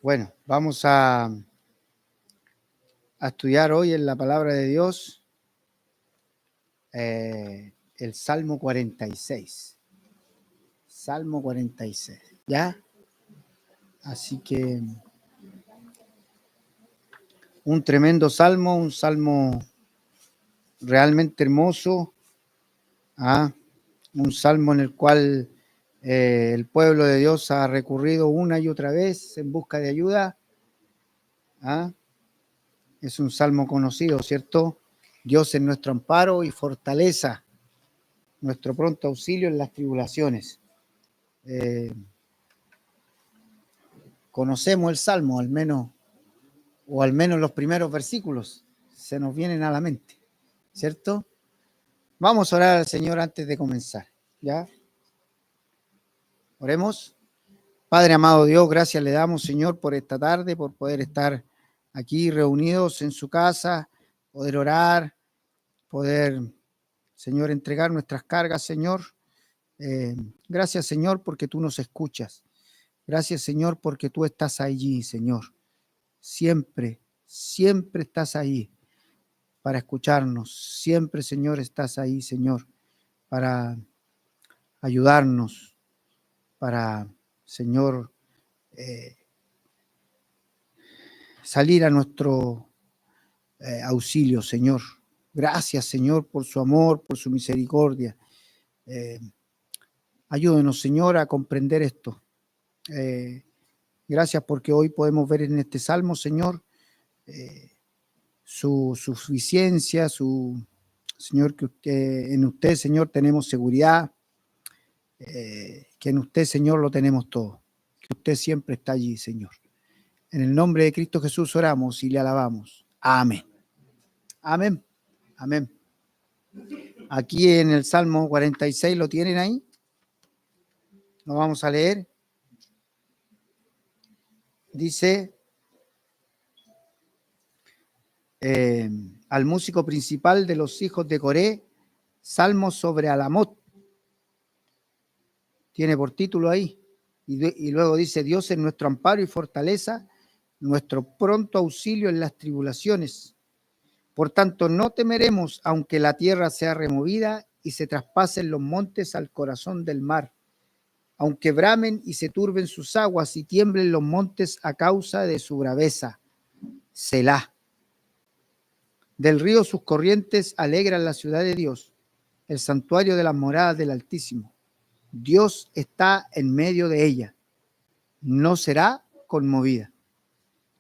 Bueno, vamos a estudiar hoy en la palabra de Dios el Salmo 46. Salmo 46, ¿ya? Así que un tremendo salmo, un salmo realmente hermoso, un salmo en el cual el pueblo de Dios ha recurrido una y otra vez en busca de ayuda. Es un salmo conocido, ¿cierto? Dios es nuestro amparo y fortaleza, nuestro pronto auxilio en las tribulaciones. Conocemos el salmo, al menos los primeros versículos se nos vienen a la mente, ¿cierto? Vamos a orar al Señor antes de comenzar, ¿ya? Oremos. Padre amado Dios, gracias le damos, Señor, por esta tarde, por poder estar aquí reunidos en su casa, poder orar, poder, Señor, entregar nuestras cargas, Señor. Gracias, Señor, porque tú nos escuchas. Gracias, Señor, porque tú estás allí, Señor. Siempre, siempre estás ahí para escucharnos. Siempre, Señor, estás ahí, Señor, para ayudarnos, para, Señor, salir a nuestro auxilio, Señor. Gracias, Señor, por su amor, por su misericordia. Ayúdenos, Señor, a comprender esto. Gracias porque hoy podemos ver en este salmo, Señor, su suficiencia, Señor, que en usted, Señor, tenemos seguridad, que en usted, Señor, lo tenemos todo, que usted siempre está allí, Señor. En el nombre de Cristo Jesús oramos y le alabamos. Amén. Amén. Amén. Aquí en el Salmo 46, ¿lo tienen ahí? Lo vamos a leer. Dice, al músico principal de los hijos de Coré, Salmo sobre Alamot. Tiene por título ahí. Y luego dice, Dios es nuestro amparo y fortaleza, nuestro pronto auxilio en las tribulaciones. Por tanto, no temeremos, aunque la tierra sea removida y se traspasen los montes al corazón del mar, aunque bramen y se turben sus aguas y tiemblen los montes a causa de su braveza. Selah. Del río sus corrientes alegran la ciudad de Dios, el santuario de las moradas del Altísimo. Dios está en medio de ella, no será conmovida.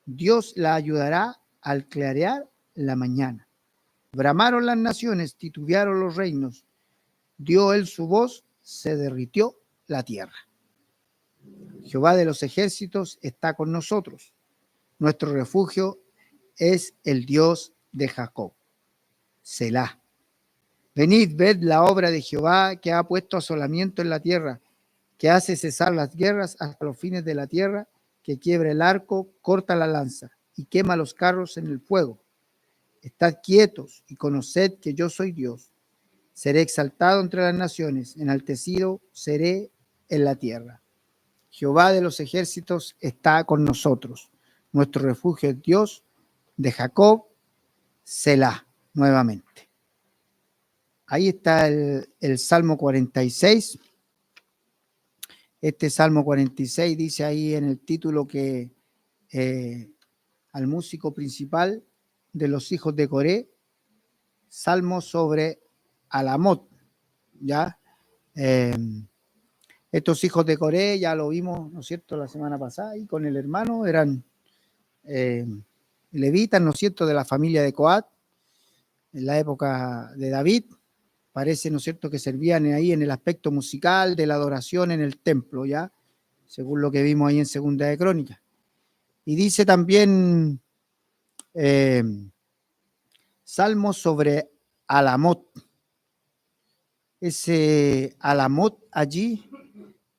Dios la ayudará al clarear la mañana. Bramaron las naciones, titubearon los reinos. Dio él su voz, se derritió la tierra. Jehová de los ejércitos está con nosotros. Nuestro refugio es el Dios de Jacob. Selah. Venid, ved la obra de Jehová, que ha puesto asolamiento en la tierra, que hace cesar las guerras hasta los fines de la tierra, que quiebra el arco, corta la lanza y quema los carros en el fuego. Estad quietos y conoced que yo soy Dios. Seré exaltado entre las naciones, enaltecido seré en la tierra. Jehová de los ejércitos está con nosotros. Nuestro refugio es Dios de Jacob, Selah, nuevamente. Ahí está el Salmo 46. Este Salmo 46 dice ahí en el título que al músico principal de los hijos de Coré, Salmo sobre Alamot, ¿ya? Estos hijos de Coré ya lo vimos, ¿no es cierto?, la semana pasada, y con el hermano eran levitas, ¿no es cierto?, de la familia de Coat, en la época de David. Parece, ¿no es cierto?, que servían ahí en el aspecto musical de la adoración en el templo, ¿ya? Según lo que vimos ahí en Segunda de Crónicas. Y dice también Salmos sobre Alamot. Ese Alamot allí,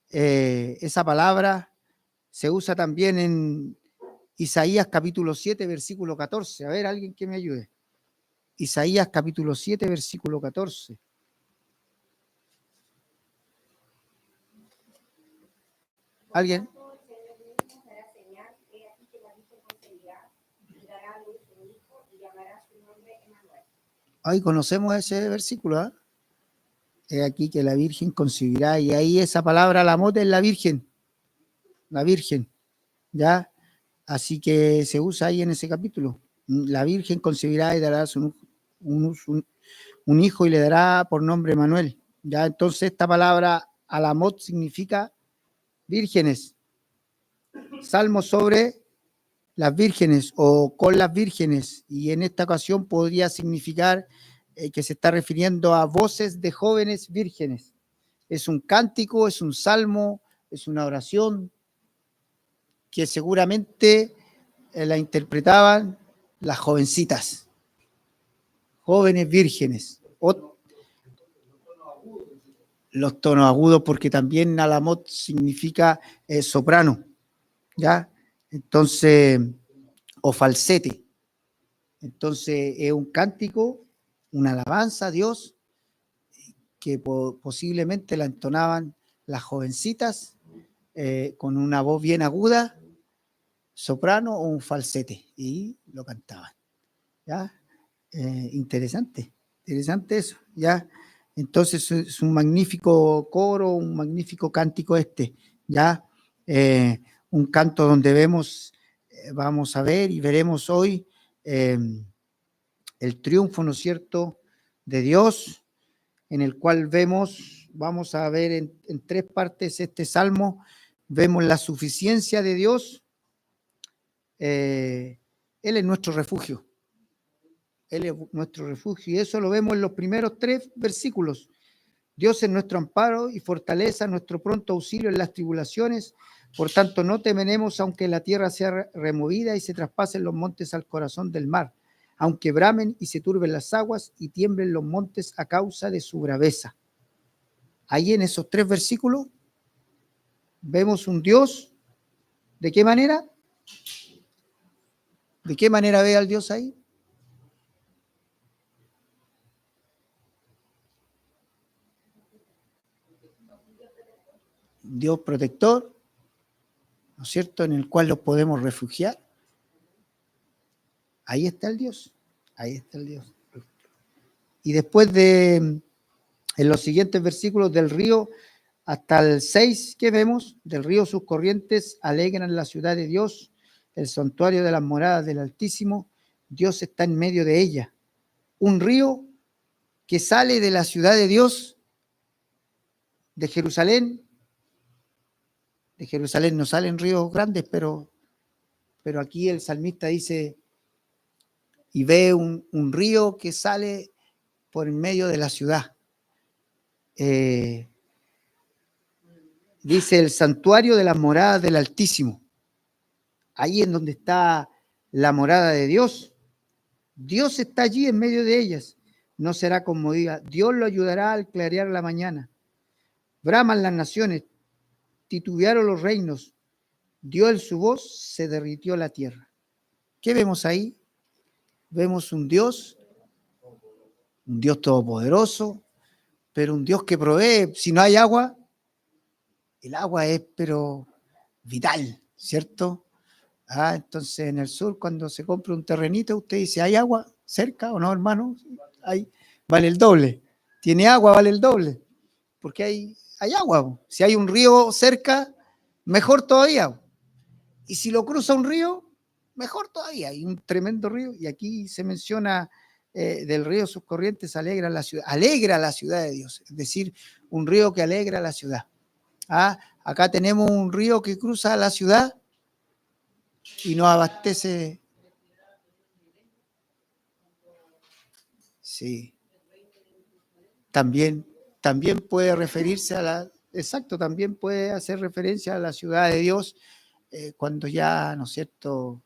esa palabra se usa también en Isaías capítulo 7, versículo 14. A ver, alguien que me ayude. Isaías capítulo 7, versículo 14. ¿Alguien? Ahí conocemos ese versículo, ¿ah? Es aquí que la Virgen concebirá, y ahí esa palabra Lamot es la Virgen, ¿ya? Así que se usa ahí en ese capítulo. La Virgen concebirá y dará un hijo y le dará por nombre Manuel. Ya, entonces esta palabra Alamot significa vírgenes. Salmo sobre las vírgenes o con las vírgenes, y en esta ocasión podría significar que se está refiriendo a voces de jóvenes vírgenes. Es un cántico, es un salmo, es una oración que seguramente la interpretaban las jovencitas, jóvenes vírgenes, o los tonos agudos, porque también Alamot significa soprano, ¿ya? Entonces, o falsete. Entonces, es un cántico, una alabanza a Dios que posiblemente la entonaban las jovencitas con una voz bien aguda, soprano o un falsete, y lo cantaban, ¿ya? Interesante eso, ¿ya? Entonces es un magnífico coro, un magnífico cántico ¿ya? Un canto donde vamos a ver y veremos hoy el triunfo, ¿no es cierto?, de Dios, en el cual vamos a ver en tres partes este salmo. Vemos la suficiencia de Dios. Él es nuestro refugio. Él es nuestro refugio, y eso lo vemos en los primeros 3 versículos. Dios es nuestro amparo y fortaleza, nuestro pronto auxilio en las tribulaciones. Por tanto, no temeremos aunque la tierra sea removida y se traspasen los montes al corazón del mar, aunque bramen y se turben las aguas y tiemblen los montes a causa de su braveza. Ahí en esos 3 versículos vemos un Dios. ¿De qué manera? ¿De qué manera ve al Dios ahí? Dios protector, ¿no es cierto?, en el cual los podemos refugiar. Ahí está el Dios, ahí está el Dios. Y después en los siguientes versículos del río hasta el 6, ¿qué vemos? Del río sus corrientes alegran la ciudad de Dios, el santuario de las moradas del Altísimo. Dios está en medio de ella. Un río que sale de la ciudad de Dios, de Jerusalén. De Jerusalén no salen ríos grandes, pero aquí el salmista dice, y ve un río que sale por en medio de la ciudad. Dice el santuario de las moradas del Altísimo. Ahí en donde está la morada de Dios. Dios está allí en medio de ellas. No será conmovida. Dios lo ayudará al clarear la mañana. Braman las naciones, titubearon los reinos. Dio él su voz, se derritió la tierra. ¿Qué vemos ahí? Vemos un Dios todopoderoso, pero un Dios que provee. Si no hay agua, el agua es pero vital, ¿cierto? Entonces en el sur, cuando se compra un terrenito, usted dice, ¿hay agua cerca o no, hermano? Vale el doble. Tiene agua, vale el doble, porque hay agua. Si hay un río cerca, mejor todavía. Y si lo cruza un río, mejor todavía. Hay un tremendo río, y aquí se menciona del río sus corrientes alegra la ciudad de Dios. Es decir, un río que alegra la ciudad. Acá tenemos un río que cruza la ciudad y nos abastece. Sí. También puede referirse también puede hacer referencia a la ciudad de Dios cuando ya, ¿no es cierto?,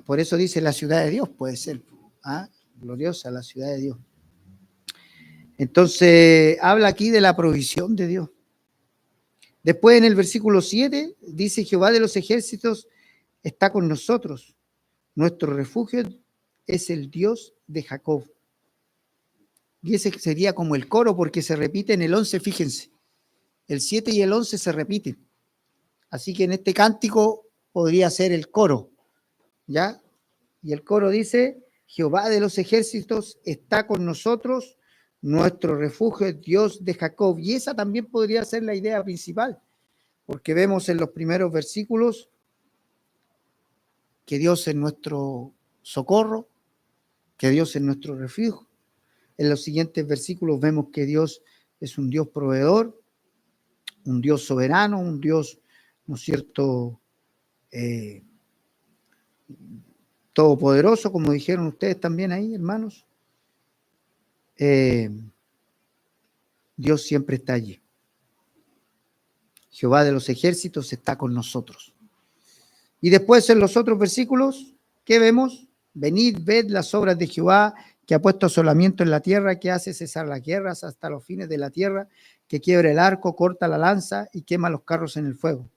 por eso dice la ciudad de Dios, puede ser, gloriosa la ciudad de Dios. Entonces, habla aquí de la provisión de Dios. Después en el versículo 7 dice, Jehová de los ejércitos está con nosotros. Nuestro refugio es el Dios de Jacob. Y ese sería como el coro, porque se repite en el 11, fíjense. El 7 y el 11 se repiten. Así que en este cántico podría ser el coro, ¿ya? Y el coro dice, Jehová de los ejércitos está con nosotros, nuestro refugio es Dios de Jacob. Y esa también podría ser la idea principal, porque vemos en los primeros versículos que Dios es nuestro socorro, que Dios es nuestro refugio. En los siguientes versículos vemos que Dios es un Dios proveedor, un Dios soberano, un Dios, ¿no es cierto?, todopoderoso, como dijeron ustedes también ahí, hermanos. Dios siempre está allí. Jehová de los ejércitos está con nosotros. Y después en los otros versículos, ¿qué vemos? Venid, ved las obras de Jehová, que ha puesto asolamiento en la tierra, que hace cesar las guerras hasta los fines de la tierra, que quiebra el arco, corta la lanza y quema los carros en el fuego.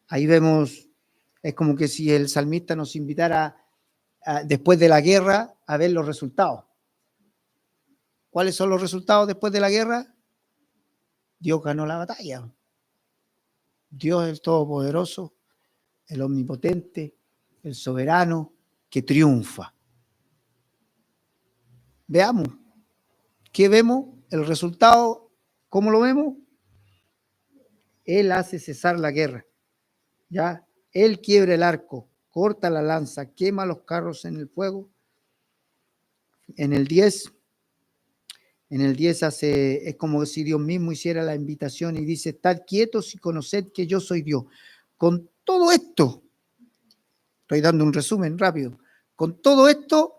Ahí vemos, es como que si el salmista nos invitara después de la guerra a ver los resultados. ¿Cuáles son los resultados después de la guerra? Dios ganó la batalla. Dios es el Todopoderoso, el Omnipotente, el Soberano, que triunfa. Veamos, ¿qué vemos? El resultado, ¿cómo lo vemos? Él hace cesar la guerra, ¿ya? Él quiebra el arco, corta la lanza, quema los carros en el fuego. En el 10 es como si Dios mismo hiciera la invitación y dice, estad quietos y conoced que yo soy Dios. Con todo esto, estoy dando un resumen rápido, con todo esto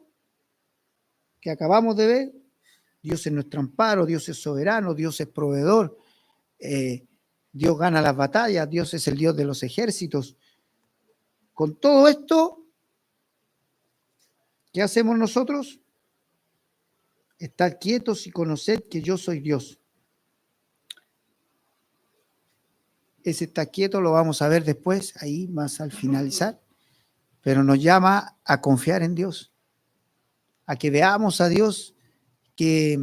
que acabamos de ver, Dios es nuestro amparo, Dios es soberano, Dios es proveedor, Dios gana las batallas, Dios es el Dios de los ejércitos. Con todo esto, ¿qué hacemos nosotros? Estad quietos y conoced que yo soy Dios. Ese está quieto lo vamos a ver después, ahí más al finalizar, pero nos llama a confiar en Dios, a que veamos a Dios, que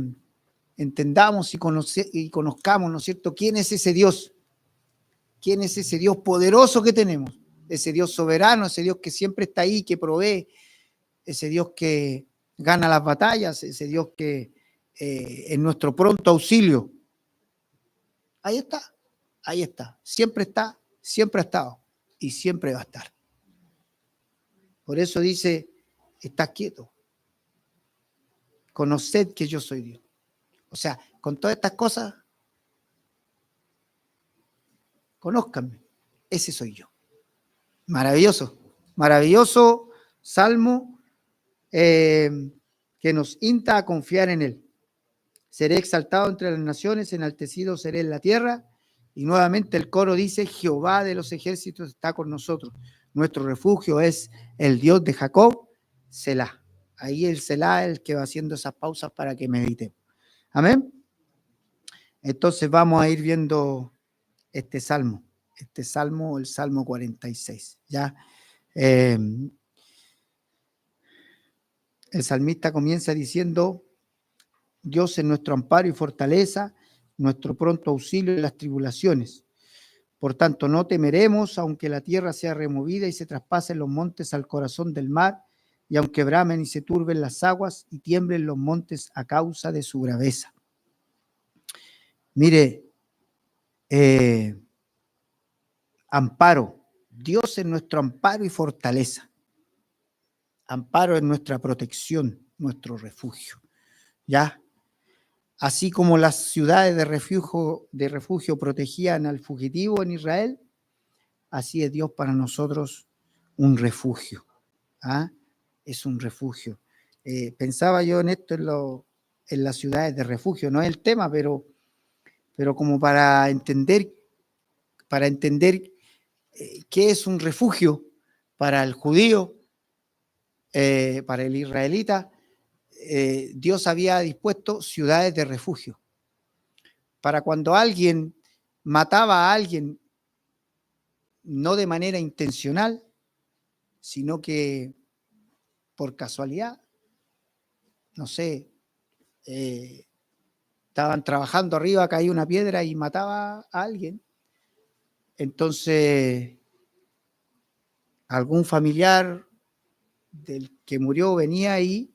entendamos y conozcamos, ¿no es cierto?, quién es ese Dios, quién es ese Dios poderoso que tenemos, ese Dios soberano, ese Dios que siempre está ahí, que provee, ese Dios que gana las batallas, ese Dios que es nuestro pronto auxilio. Ahí está, siempre ha estado y siempre va a estar. Por eso dice, estás quieto, conoced que yo soy Dios. O sea, con todas estas cosas, conózcanme, ese soy yo. Maravilloso, maravilloso salmo que nos insta a confiar en él. Seré exaltado entre las naciones, enaltecido seré en la tierra. Y nuevamente el coro dice, Jehová de los ejércitos está con nosotros. Nuestro refugio es el Dios de Jacob, Selah. Ahí el Selah es el que va haciendo esas pausas para que meditemos. Amén. Entonces vamos a ir viendo este salmo, el Salmo 46. ¿Ya? El salmista comienza diciendo, Dios es nuestro amparo y fortaleza, nuestro pronto auxilio en las tribulaciones. Por tanto, no temeremos, aunque la tierra sea removida y se traspasen los montes al corazón del mar, y aunque bramen y se turben las aguas y tiemblen los montes a causa de su braveza. Mire, amparo. Dios es nuestro amparo y fortaleza. Amparo es nuestra protección, nuestro refugio. ¿Ya? Así como las ciudades de refugio protegían al fugitivo en Israel, así es Dios para nosotros un refugio. ¿Ah? Es un refugio. Pensaba yo en esto, en las ciudades de refugio, no es el tema, pero como para entender qué es un refugio para el judío, para el israelita, Dios había dispuesto ciudades de refugio. Para cuando alguien mataba a alguien, no de manera intencional, sino que por casualidad, no sé, estaban trabajando arriba, caía una piedra y mataba a alguien. Entonces algún familiar del que murió venía y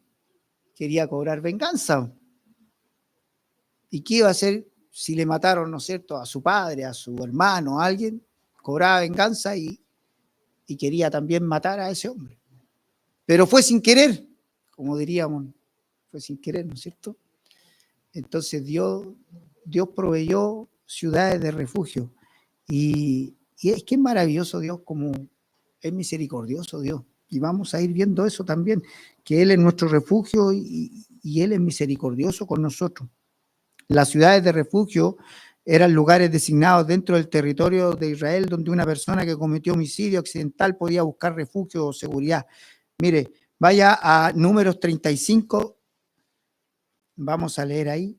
quería cobrar venganza. ¿Y qué iba a hacer si le mataron, ¿no es cierto?, a su padre, a su hermano, a alguien? Cobraba venganza y quería también matar a ese hombre. Pero fue sin querer, como diríamos, fue sin querer, ¿no es cierto? Entonces Dios proveyó ciudades de refugio. Y es que es maravilloso Dios, como es misericordioso Dios. Y vamos a ir viendo eso también, que Él es nuestro refugio y Él es misericordioso con nosotros. Las ciudades de refugio eran lugares designados dentro del territorio de Israel donde una persona que cometió homicidio accidental podía buscar refugio o seguridad. Mire, vaya a Números 35, vamos a leer ahí.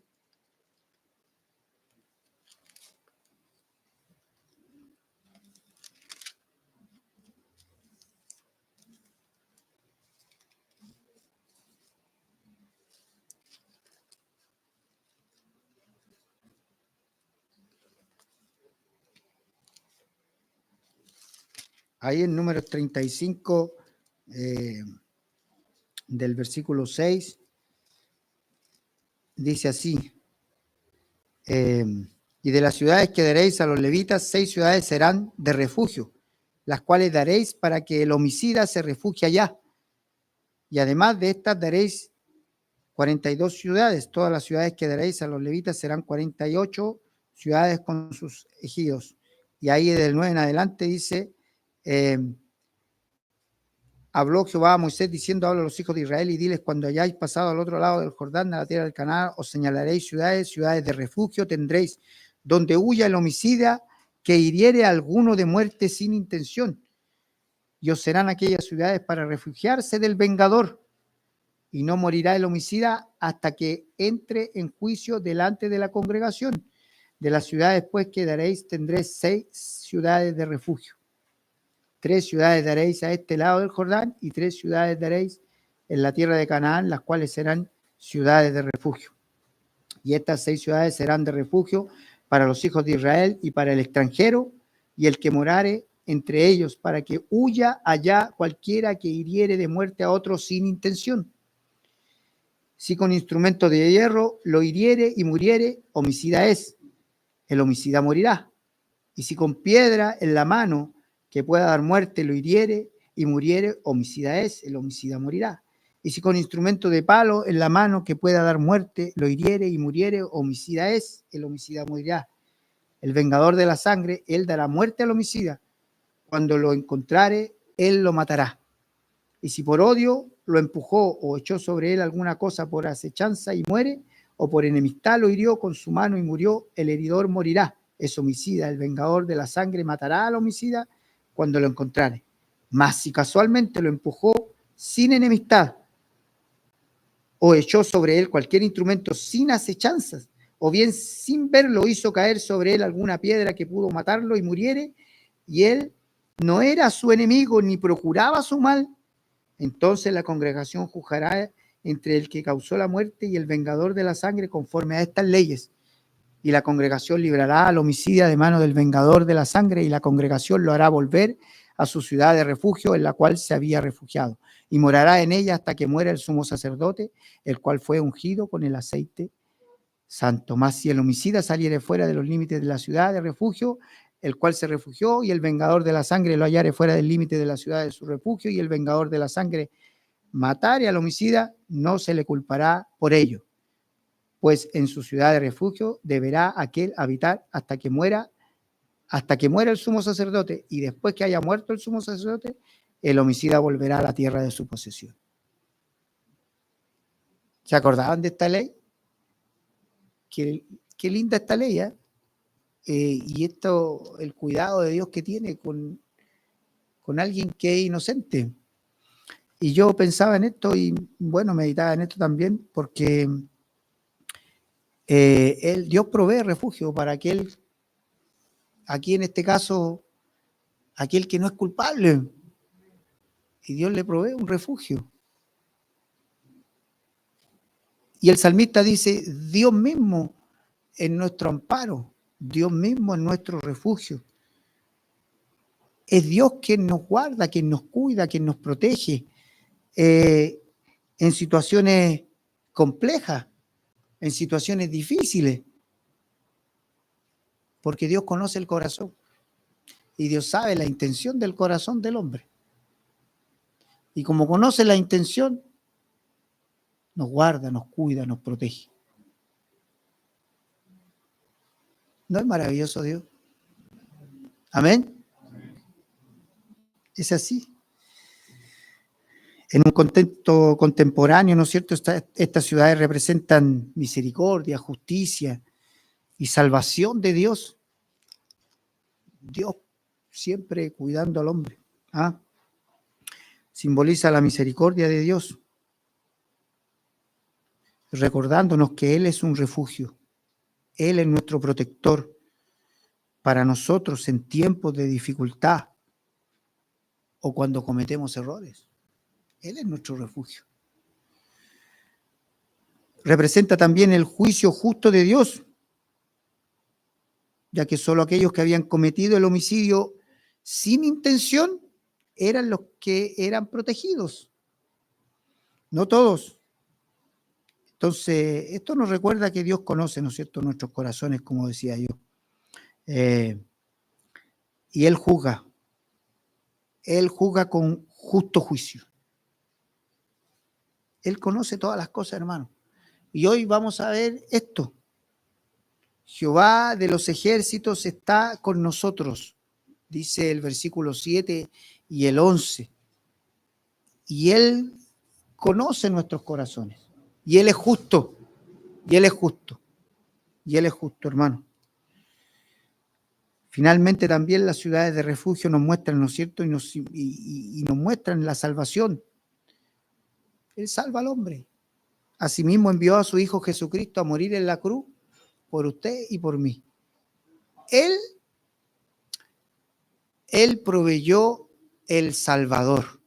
Ahí en Números 35, del versículo 6, dice así, y de las ciudades que daréis a los levitas, 6 ciudades serán de refugio, las cuales daréis para que el homicida se refugie allá. Y además de estas daréis 42 ciudades. Todas las ciudades que daréis a los levitas serán 48 ciudades con sus ejidos. Y ahí del 9 en adelante dice, habló Jehová a Moisés diciendo, habla a los hijos de Israel y diles, cuando hayáis pasado al otro lado del Jordán, a la tierra del Canaán, os señalaréis ciudades, ciudades de refugio tendréis, donde huya el homicida que hiriere a alguno de muerte sin intención. Y os serán aquellas ciudades para refugiarse del vengador. Y no morirá el homicida hasta que entre en juicio delante de la congregación. De las ciudades pues que daréis tendréis 6 ciudades de refugio. 3 ciudades daréis a este lado del Jordán y 3 ciudades daréis en la tierra de Canaán, las cuales serán ciudades de refugio. Y estas 6 ciudades serán de refugio para los hijos de Israel y para el extranjero y el que morare entre ellos, para que huya allá cualquiera que hiriere de muerte a otro sin intención. Si con instrumento de hierro lo hiriere y muriere, homicida es, el homicida morirá. Y si con piedra en la mano que pueda dar muerte lo hiriere y muriere, homicida es, el homicida morirá. Y si con instrumento de palo en la mano que pueda dar muerte lo hiriere y muriere, homicida es, el homicida morirá. El vengador de la sangre, él dará muerte al homicida. Cuando lo encontrare, él lo matará. Y si por odio lo empujó o echó sobre él alguna cosa por acechanza y muere, o por enemistad lo hirió con su mano y murió, el heridor morirá. Es homicida. El vengador de la sangre matará al homicida cuando lo encontrare. Mas si casualmente lo empujó sin enemistad o echó sobre él cualquier instrumento sin acechanzas, o bien sin verlo hizo caer sobre él alguna piedra que pudo matarlo y muriere, y él no era su enemigo ni procuraba su mal, entonces la congregación juzgará entre el que causó la muerte y el vengador de la sangre conforme a estas leyes. Y la congregación librará al homicida de mano del vengador de la sangre, y la congregación lo hará volver a su ciudad de refugio en la cual se había refugiado, y morará en ella hasta que muera el sumo sacerdote, el cual fue ungido con el aceite santo. Mas si el homicida saliere fuera de los límites de la ciudad de refugio, el cual se refugió, y el vengador de la sangre lo hallare fuera del límite de la ciudad de su refugio, y el vengador de la sangre matare al homicida, no se le culpará por ello, pues en su ciudad de refugio deberá aquel habitar hasta que muera el sumo sacerdote, y después que haya muerto el sumo sacerdote, el homicida volverá a la tierra de su posesión. ¿Se acordaban de esta ley? Qué linda esta ley, ¿eh? Y esto, el cuidado de Dios que tiene con alguien que es inocente. Y yo pensaba en esto y, bueno, meditaba en esto también, porque Dios provee refugio para aquel, aquí en este caso, aquel que no es culpable. Y Dios le provee un refugio. Y el salmista dice, Dios mismo es nuestro amparo, Dios mismo es nuestro refugio. Es Dios quien nos guarda, quien nos cuida, quien nos protege en situaciones complejas, en situaciones difíciles, porque Dios conoce el corazón y Dios sabe la intención del corazón del hombre. Y como conoce la intención, nos guarda, nos cuida, nos protege. ¿No es maravilloso Dios? Amén. Es así. En un contexto contemporáneo, ¿no es cierto? Estas ciudades representan misericordia, justicia y salvación de Dios. Dios siempre cuidando al hombre. ¿Ah? Simboliza la misericordia de Dios, recordándonos que Él es un refugio. Él es nuestro protector para nosotros en tiempos de dificultad o cuando cometemos errores. Él es nuestro refugio. Representa también el juicio justo de Dios, ya que solo aquellos que habían cometido el homicidio sin intención eran los que eran protegidos, no todos. Entonces, esto nos recuerda que Dios conoce, ¿no es cierto?, nuestros corazones, como decía yo. Y Él juzga con justo juicio. Él conoce todas las cosas, hermano. Y hoy vamos a ver esto. Jehová de los ejércitos está con nosotros, dice el versículo 7 y el 11. Y Él conoce nuestros corazones. Y Él es justo. Y Él es justo. Y Él es justo, hermano. Finalmente también las ciudades de refugio nos muestran, ¿no es cierto? Y nos muestran la salvación. Él salva al hombre. Asimismo envió a su Hijo Jesucristo a morir en la cruz por usted y por mí. Él proveyó el Salvador.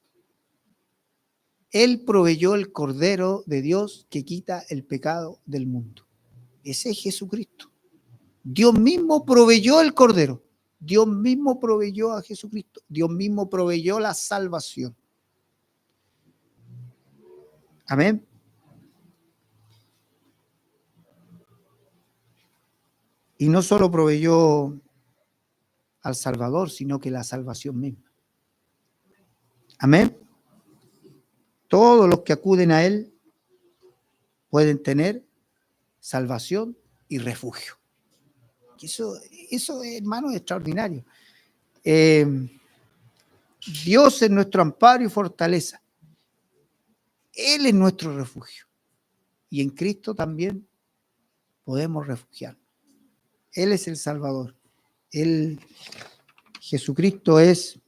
Él proveyó el Cordero de Dios que quita el pecado del mundo. Ese es Jesucristo. Dios mismo proveyó el Cordero. Dios mismo proveyó a Jesucristo. Dios mismo proveyó la salvación. Amén. Y no solo proveyó al Salvador, sino que la salvación misma. Amén. Todos los que acuden a Él pueden tener salvación y refugio. Eso, hermano, es extraordinario. Dios es nuestro amparo y fortaleza. Él es nuestro refugio. Y en Cristo también podemos refugiarnos. Él es el Salvador. Jesucristo es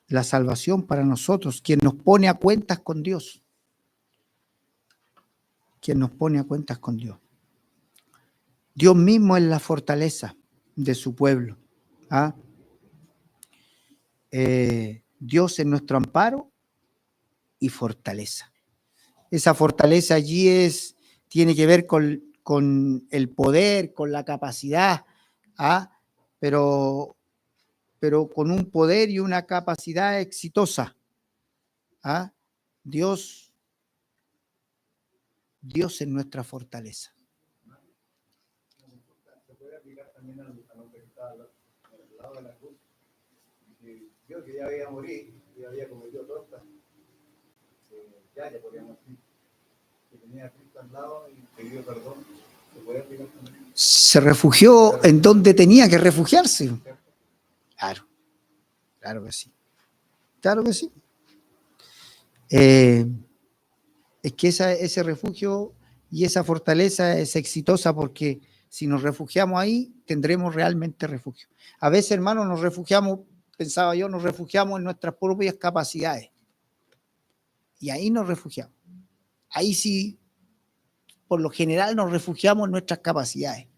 la salvación para nosotros, quien nos pone a cuentas con Dios. Quien nos pone a cuentas con Dios. Dios mismo es la fortaleza de su pueblo. ¿Ah? Dios es nuestro amparo y fortaleza. Esa fortaleza allí tiene que ver con el poder, con la capacidad, ¿ah? pero con un poder y una capacidad exitosa. ¿Ah? Dios es nuestra fortaleza. Se puede aplicar también a lo que está al lado de la cruz. Yo que ya había morir, ya había cometido tortas, ya podíamos decir que tenía a Cristo al lado y pidió perdón. Se puede aplicar también. Se refugió en donde tenía que refugiarse. Claro que sí. Claro que sí. Es que ese refugio y esa fortaleza es exitosa porque si nos refugiamos ahí, tendremos realmente refugio. A veces, hermanos, nos refugiamos en nuestras propias capacidades. Y ahí nos refugiamos. Ahí sí, por lo general, nos refugiamos en nuestras capacidades.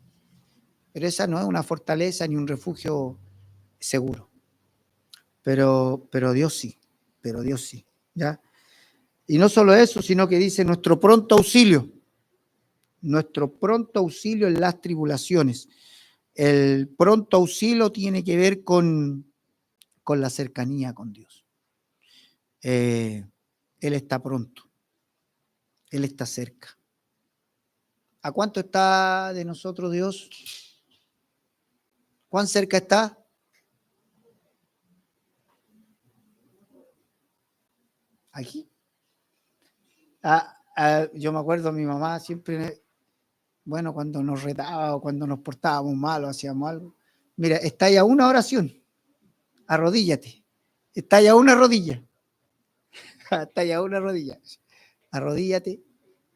Pero esa no es una fortaleza ni un refugio seguro. Pero Dios sí. ¿Ya? Y no solo eso, sino que dice nuestro pronto auxilio en las tribulaciones. El pronto auxilio tiene que ver con la cercanía con Dios. Él está pronto. Él está cerca. ¿A cuánto está de nosotros Dios? ¿Cuán cerca está? Aquí. Yo me acuerdo, mi mamá siempre, bueno, cuando nos retaba o cuando nos portábamos mal o hacíamos algo, mira, está ahí a una oración, arrodíllate, está ahí a una rodilla, está ahí a una rodilla, arrodíllate,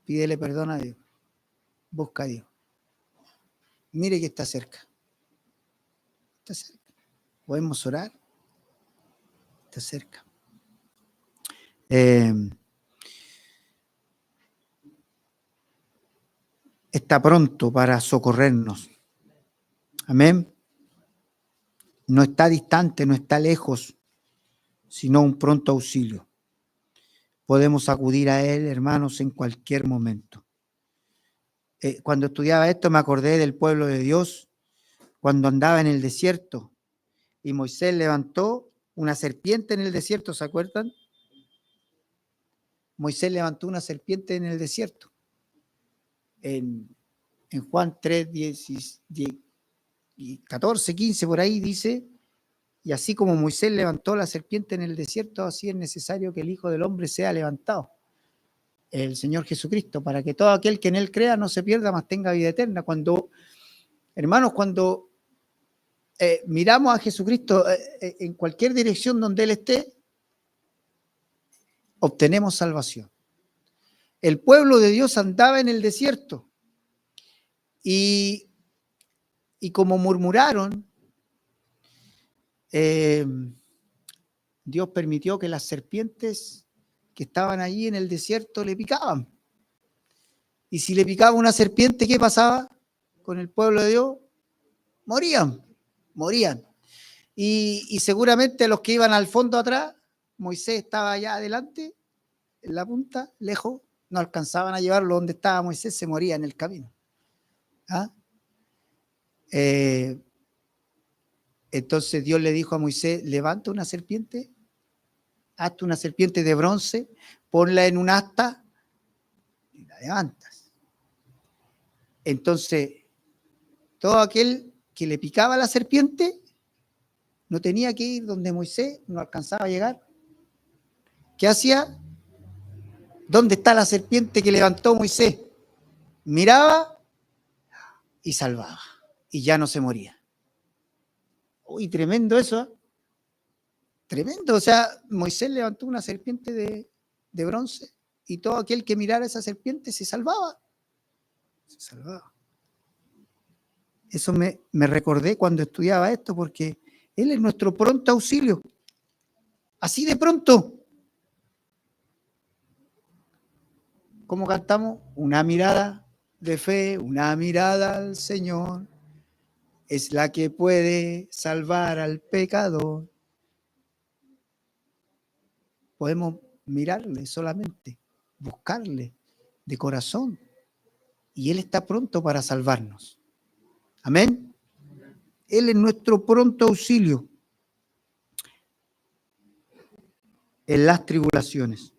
pídele perdón a Dios, busca a Dios. Mire que está cerca. Está cerca. Podemos orar. Está cerca. Está pronto para socorrernos. Amén. No está distante, no está lejos, sino un pronto auxilio. Podemos acudir a Él, hermanos, en cualquier momento. Cuando estudiaba esto me acordé del pueblo de Dios cuando andaba en el desierto y Moisés levantó una serpiente en el desierto, ¿se acuerdan? Moisés levantó una serpiente en el desierto. En Juan 3, 14, 15, por ahí dice, y así como Moisés levantó la serpiente en el desierto, así es necesario que el Hijo del Hombre sea levantado, el Señor Jesucristo, para que todo aquel que en Él crea no se pierda, mas tenga vida eterna. Hermanos, cuando miramos a Jesucristo en cualquier dirección donde Él esté, obtenemos salvación. El pueblo de Dios andaba en el desierto y como murmuraron, Dios permitió que las serpientes que estaban allí en el desierto le picaban. Y si le picaba una serpiente, ¿qué pasaba con el pueblo de Dios? Morían. Y seguramente los que iban al fondo atrás, Moisés estaba allá adelante, en la punta, lejos, no alcanzaban a llevarlo donde estaba Moisés, se moría en el camino. ¿Ah? Entonces Dios le dijo a Moisés, levanta una serpiente, hazte una serpiente de bronce, ponla en un asta y la levantas. Entonces, todo aquel que le picaba a la serpiente no tenía que ir donde Moisés, no alcanzaba a llegar. ¿Qué hacía? ¿Dónde está la serpiente que levantó Moisés? Miraba y salvaba, y ya no se moría. Uy, tremendo eso, ¿eh? Tremendo. O sea, Moisés levantó una serpiente de bronce y todo aquel que mirara esa serpiente se salvaba. Se salvaba. Eso me recordé cuando estudiaba esto, porque Él es nuestro pronto auxilio. Así de pronto. ¿Cómo cantamos? Una mirada de fe, una mirada al Señor, es la que puede salvar al pecador. Podemos mirarle solamente, buscarle de corazón, y Él está pronto para salvarnos. Amén. Él es nuestro pronto auxilio en las tribulaciones.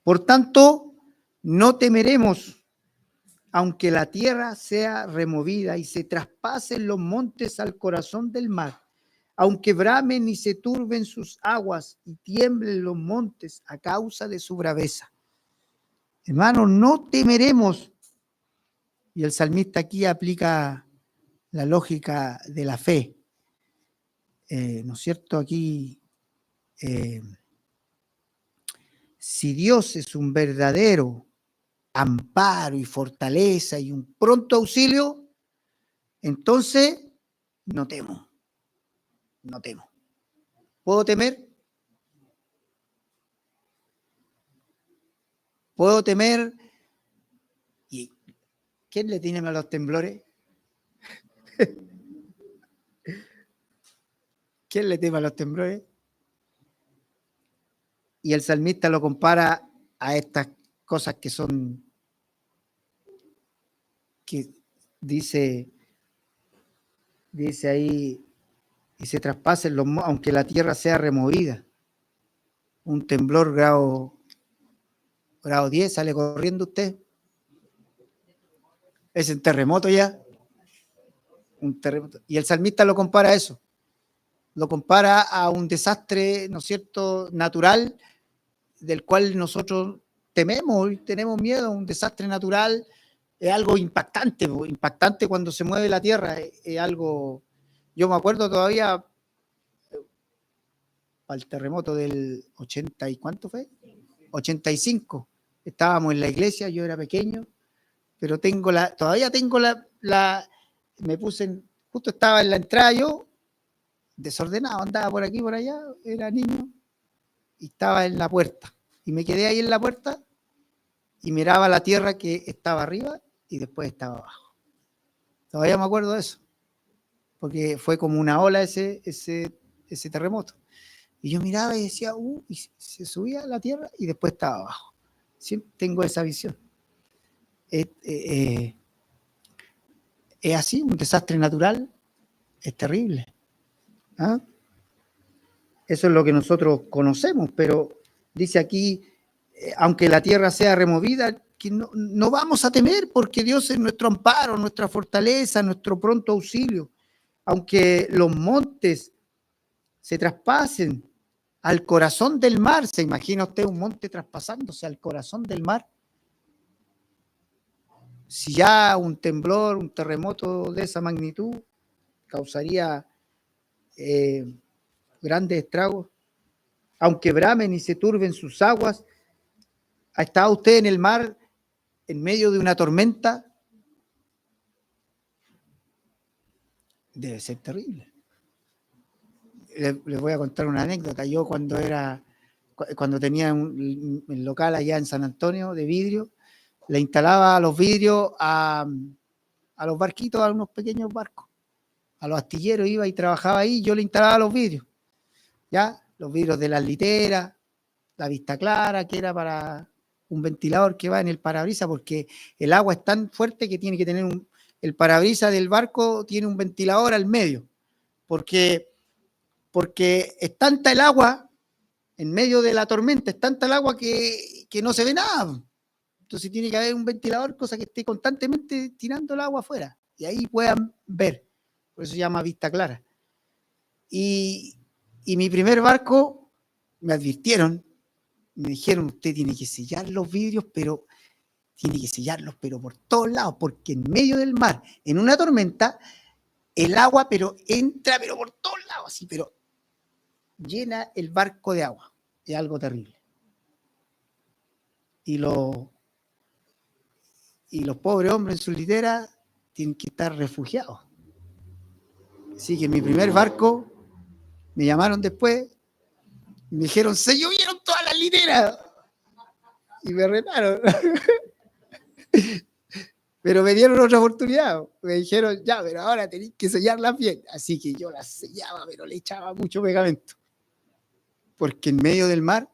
Por tanto, no temeremos, aunque la tierra sea removida y se traspasen los montes al corazón del mar, aunque bramen y se turben sus aguas y tiemblen los montes a causa de su braveza. Hermanos, no temeremos. Y el salmista aquí aplica la lógica de la fe. ¿No es cierto? Aquí, si Dios es un verdadero amparo y fortaleza y un pronto auxilio, entonces no temo. No temo. ¿Puedo temer? ¿Puedo temer? ¿Y quién le tiene a los temblores? ¿Quién le teme a los temblores? Y el salmista lo compara a estas cosas que dice, Dice ahí, y se traspasen aunque la tierra sea removida. Un temblor grado 10, sale corriendo usted. Es un terremoto ya. Un terremoto. Y el salmista lo compara a eso. Lo compara a un desastre, ¿no es cierto?, natural, del cual nosotros tememos y tenemos miedo. Un desastre natural es algo impactante cuando se mueve la tierra. Es algo, yo me acuerdo todavía al terremoto del 80 y ¿cuánto fue? 85. Estábamos en la iglesia, yo era pequeño, pero todavía tengo me puse, justo estaba en la entrada yo, desordenado, andaba por aquí, por allá, era niño, y estaba en la puerta. Y me quedé ahí en la puerta y miraba la tierra que estaba arriba y después estaba abajo. Todavía me acuerdo de eso, porque fue como una ola ese terremoto. Y yo miraba y decía, y se subía la tierra y después estaba abajo. Siempre tengo esa visión. Es así, un desastre natural, es terrible. ¿Ah? Eso es lo que nosotros conocemos, pero dice aquí, aunque la tierra sea removida, que no vamos a temer porque Dios es nuestro amparo, nuestra fortaleza, nuestro pronto auxilio. Aunque los montes se traspasen al corazón del mar, ¿se imagina usted un monte traspasándose al corazón del mar? Si ya un temblor, un terremoto de esa magnitud causaría grandes estragos, aunque bramen y se turben sus aguas, ¿ha estado usted en el mar en medio de una tormenta? Debe ser terrible. Les voy a contar una anécdota. Yo cuando tenía un local allá en San Antonio de vidrio, le instalaba los vidrios a los barquitos, a unos pequeños barcos. A los astilleros iba y trabajaba ahí, yo le instalaba los vidrios. ¿Ya? Los vidrios de las literas, la vista clara, que era para un ventilador que va en el parabrisas, porque el agua es tan fuerte que tiene que tener el parabrisas del barco tiene un ventilador al medio, porque es tanta el agua en medio de la tormenta, es tanta el agua que no se ve nada. Entonces tiene que haber un ventilador, cosa que esté constantemente tirando el agua afuera, y ahí puedan ver. Por eso se llama vista clara. Y mi primer barco, me advirtieron, me dijeron, usted tiene que sellar los vidrios, pero tiene que sellarlos, pero por todos lados, porque en medio del mar, en una tormenta, el agua, pero entra, pero por todos lados, así, pero llena el barco de agua. Es algo terrible. Y los pobres hombres en su litera tienen que estar refugiados. Así que en mi primer barco me llamaron después y me dijeron, se llovieron todas las literas. Y me retaron. Pero me dieron otra oportunidad. Me dijeron, ya, pero ahora tenéis que sellarlas bien. Así que yo las sellaba, pero le echaba mucho pegamento. Porque en medio del mar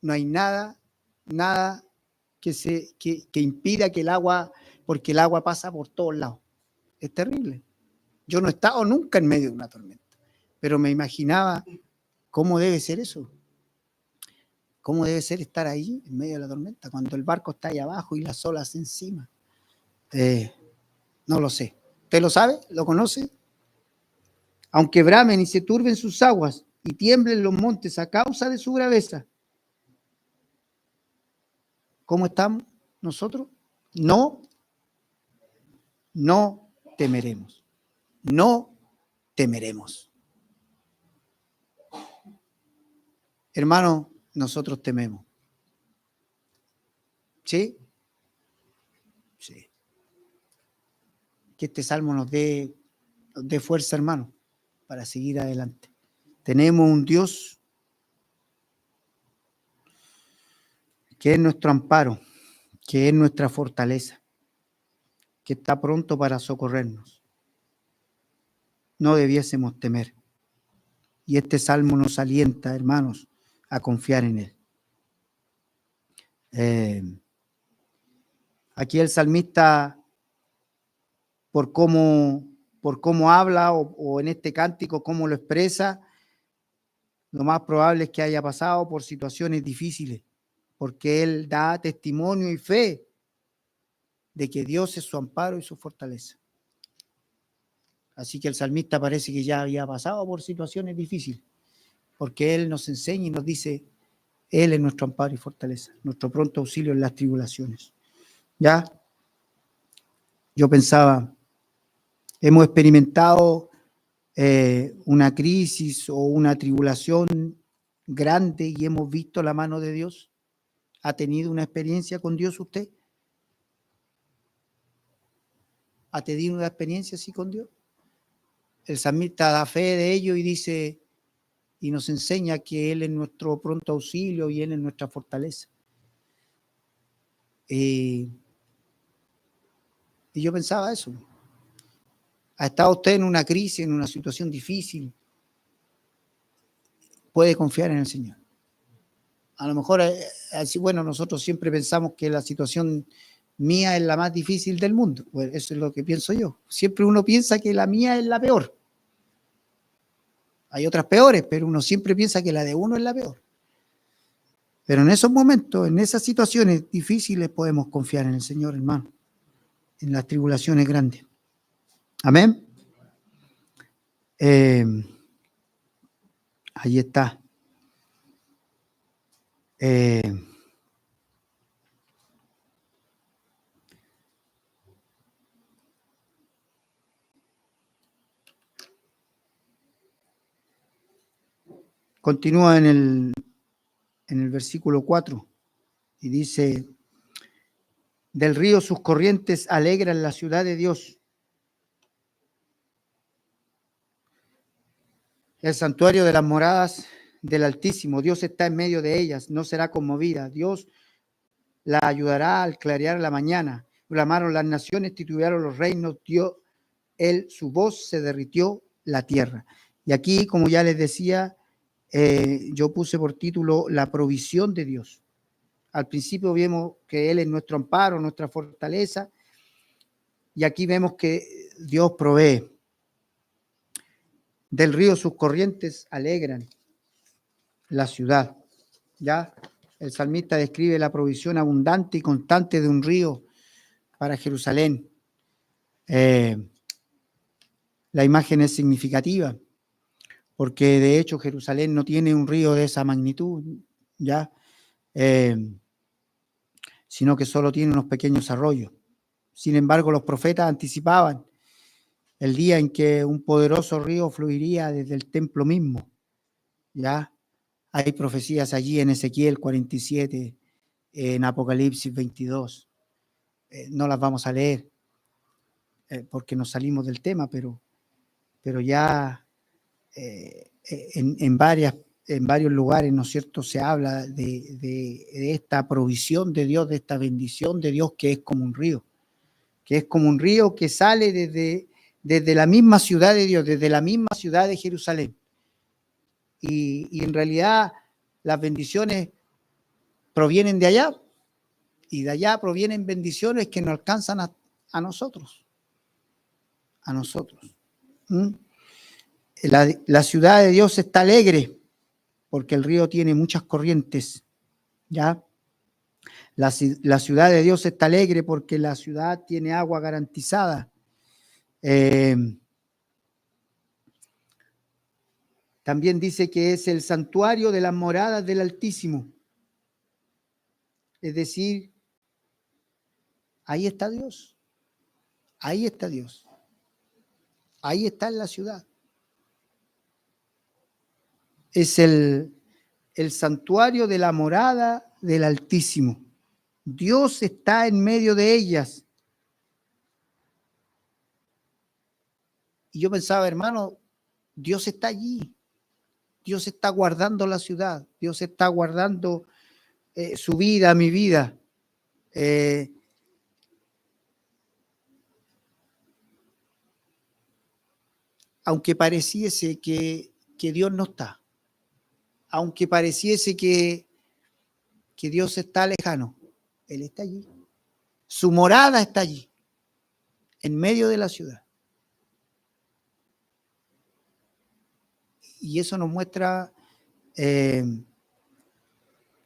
no hay nada que impida que el agua, porque el agua pasa por todos lados. Es terrible. Yo no he estado nunca en medio de una tormenta, pero me imaginaba cómo debe ser eso. ¿Cómo debe ser estar ahí en medio de la tormenta cuando el barco está ahí abajo y las olas encima? No lo sé. ¿Usted lo sabe? ¿Lo conoce? Aunque bramen y se turben sus aguas y tiemblen los montes a causa de su braveza, ¿cómo estamos nosotros? No temeremos. No temeremos. Hermano, nosotros tememos. ¿Sí? Sí. Que este salmo nos dé fuerza, hermano, para seguir adelante. Tenemos un Dios que es nuestro amparo, que es nuestra fortaleza, que está pronto para socorrernos. No debiésemos temer. Y este salmo nos alienta, hermanos, a confiar en Él. Aquí el salmista, por cómo por cómo habla o en este cántico, cómo lo expresa, lo más probable es que haya pasado por situaciones difíciles, porque él da testimonio y fe de que Dios es su amparo y su fortaleza. Así que el salmista parece que ya había pasado por situaciones difíciles, porque él nos enseña y nos dice, él es nuestro amparo y fortaleza, nuestro pronto auxilio en las tribulaciones. Ya, yo pensaba, hemos experimentado una crisis o una tribulación grande y hemos visto la mano de Dios. ¿Ha tenido una experiencia con Dios usted? ¿Ha tenido una experiencia así con Dios? El salmista da fe de ello y dice, y nos enseña que Él es nuestro pronto auxilio y Él es nuestra fortaleza. Y yo pensaba eso. ¿Ha estado usted en una crisis, en una situación difícil? Puede confiar en el Señor. A lo mejor, así, bueno, nosotros siempre pensamos que la situación mía es la más difícil del mundo. Pues eso es lo que pienso yo. Siempre uno piensa que la mía es la peor. Hay otras peores, pero uno siempre piensa que la de uno es la peor. Pero en esos momentos, en esas situaciones difíciles, podemos confiar en el Señor, hermano, en las tribulaciones grandes. Amén. Ahí está. Continúa en el versículo 4 y dice, del río sus corrientes alegran la ciudad de Dios. El santuario de las moradas del Altísimo, Dios está en medio de ellas, no será conmovida. Dios la ayudará al clarear la mañana. Clamaron las naciones, titubearon los reinos, dio él su voz, se derritió la tierra. Y aquí, como ya les decía, yo puse por título la provisión de Dios. Al principio vimos que Él es nuestro amparo, nuestra fortaleza, y aquí vemos que Dios provee. Del río sus corrientes alegran la ciudad. Ya el salmista describe la provisión abundante y constante de un río para Jerusalén. La imagen es significativa, porque de hecho Jerusalén no tiene un río de esa magnitud, ya, sino que solo tiene unos pequeños arroyos. Sin embargo, los profetas anticipaban el día en que un poderoso río fluiría desde el templo mismo. Ya hay profecías allí en Ezequiel 47, en Apocalipsis 22. No las vamos a leer porque nos salimos del tema, pero ya en varios lugares, ¿no es cierto?, se habla de esta provisión de Dios, de esta bendición de Dios que es como un río, que sale desde la misma ciudad de Dios, desde la misma ciudad de Jerusalén. Y en realidad las bendiciones provienen de allá, y de allá provienen bendiciones que nos alcanzan a nosotros. A nosotros. La ciudad de Dios está alegre porque el río tiene muchas corrientes. ¿Ya? La ciudad de Dios está alegre porque la ciudad tiene agua garantizada. También dice que es el santuario de las moradas del Altísimo. Es decir, ahí está Dios. Ahí está Dios. Ahí está en la ciudad. Es el santuario de la morada del Altísimo. Dios está en medio de ellas. Y yo pensaba, hermano, Dios está allí. Dios está guardando la ciudad. Dios está guardando su vida, mi vida. Aunque pareciese que Dios no está. Aunque pareciese que Dios está lejano, Él está allí. Su morada está allí, en medio de la ciudad. y eso nos muestra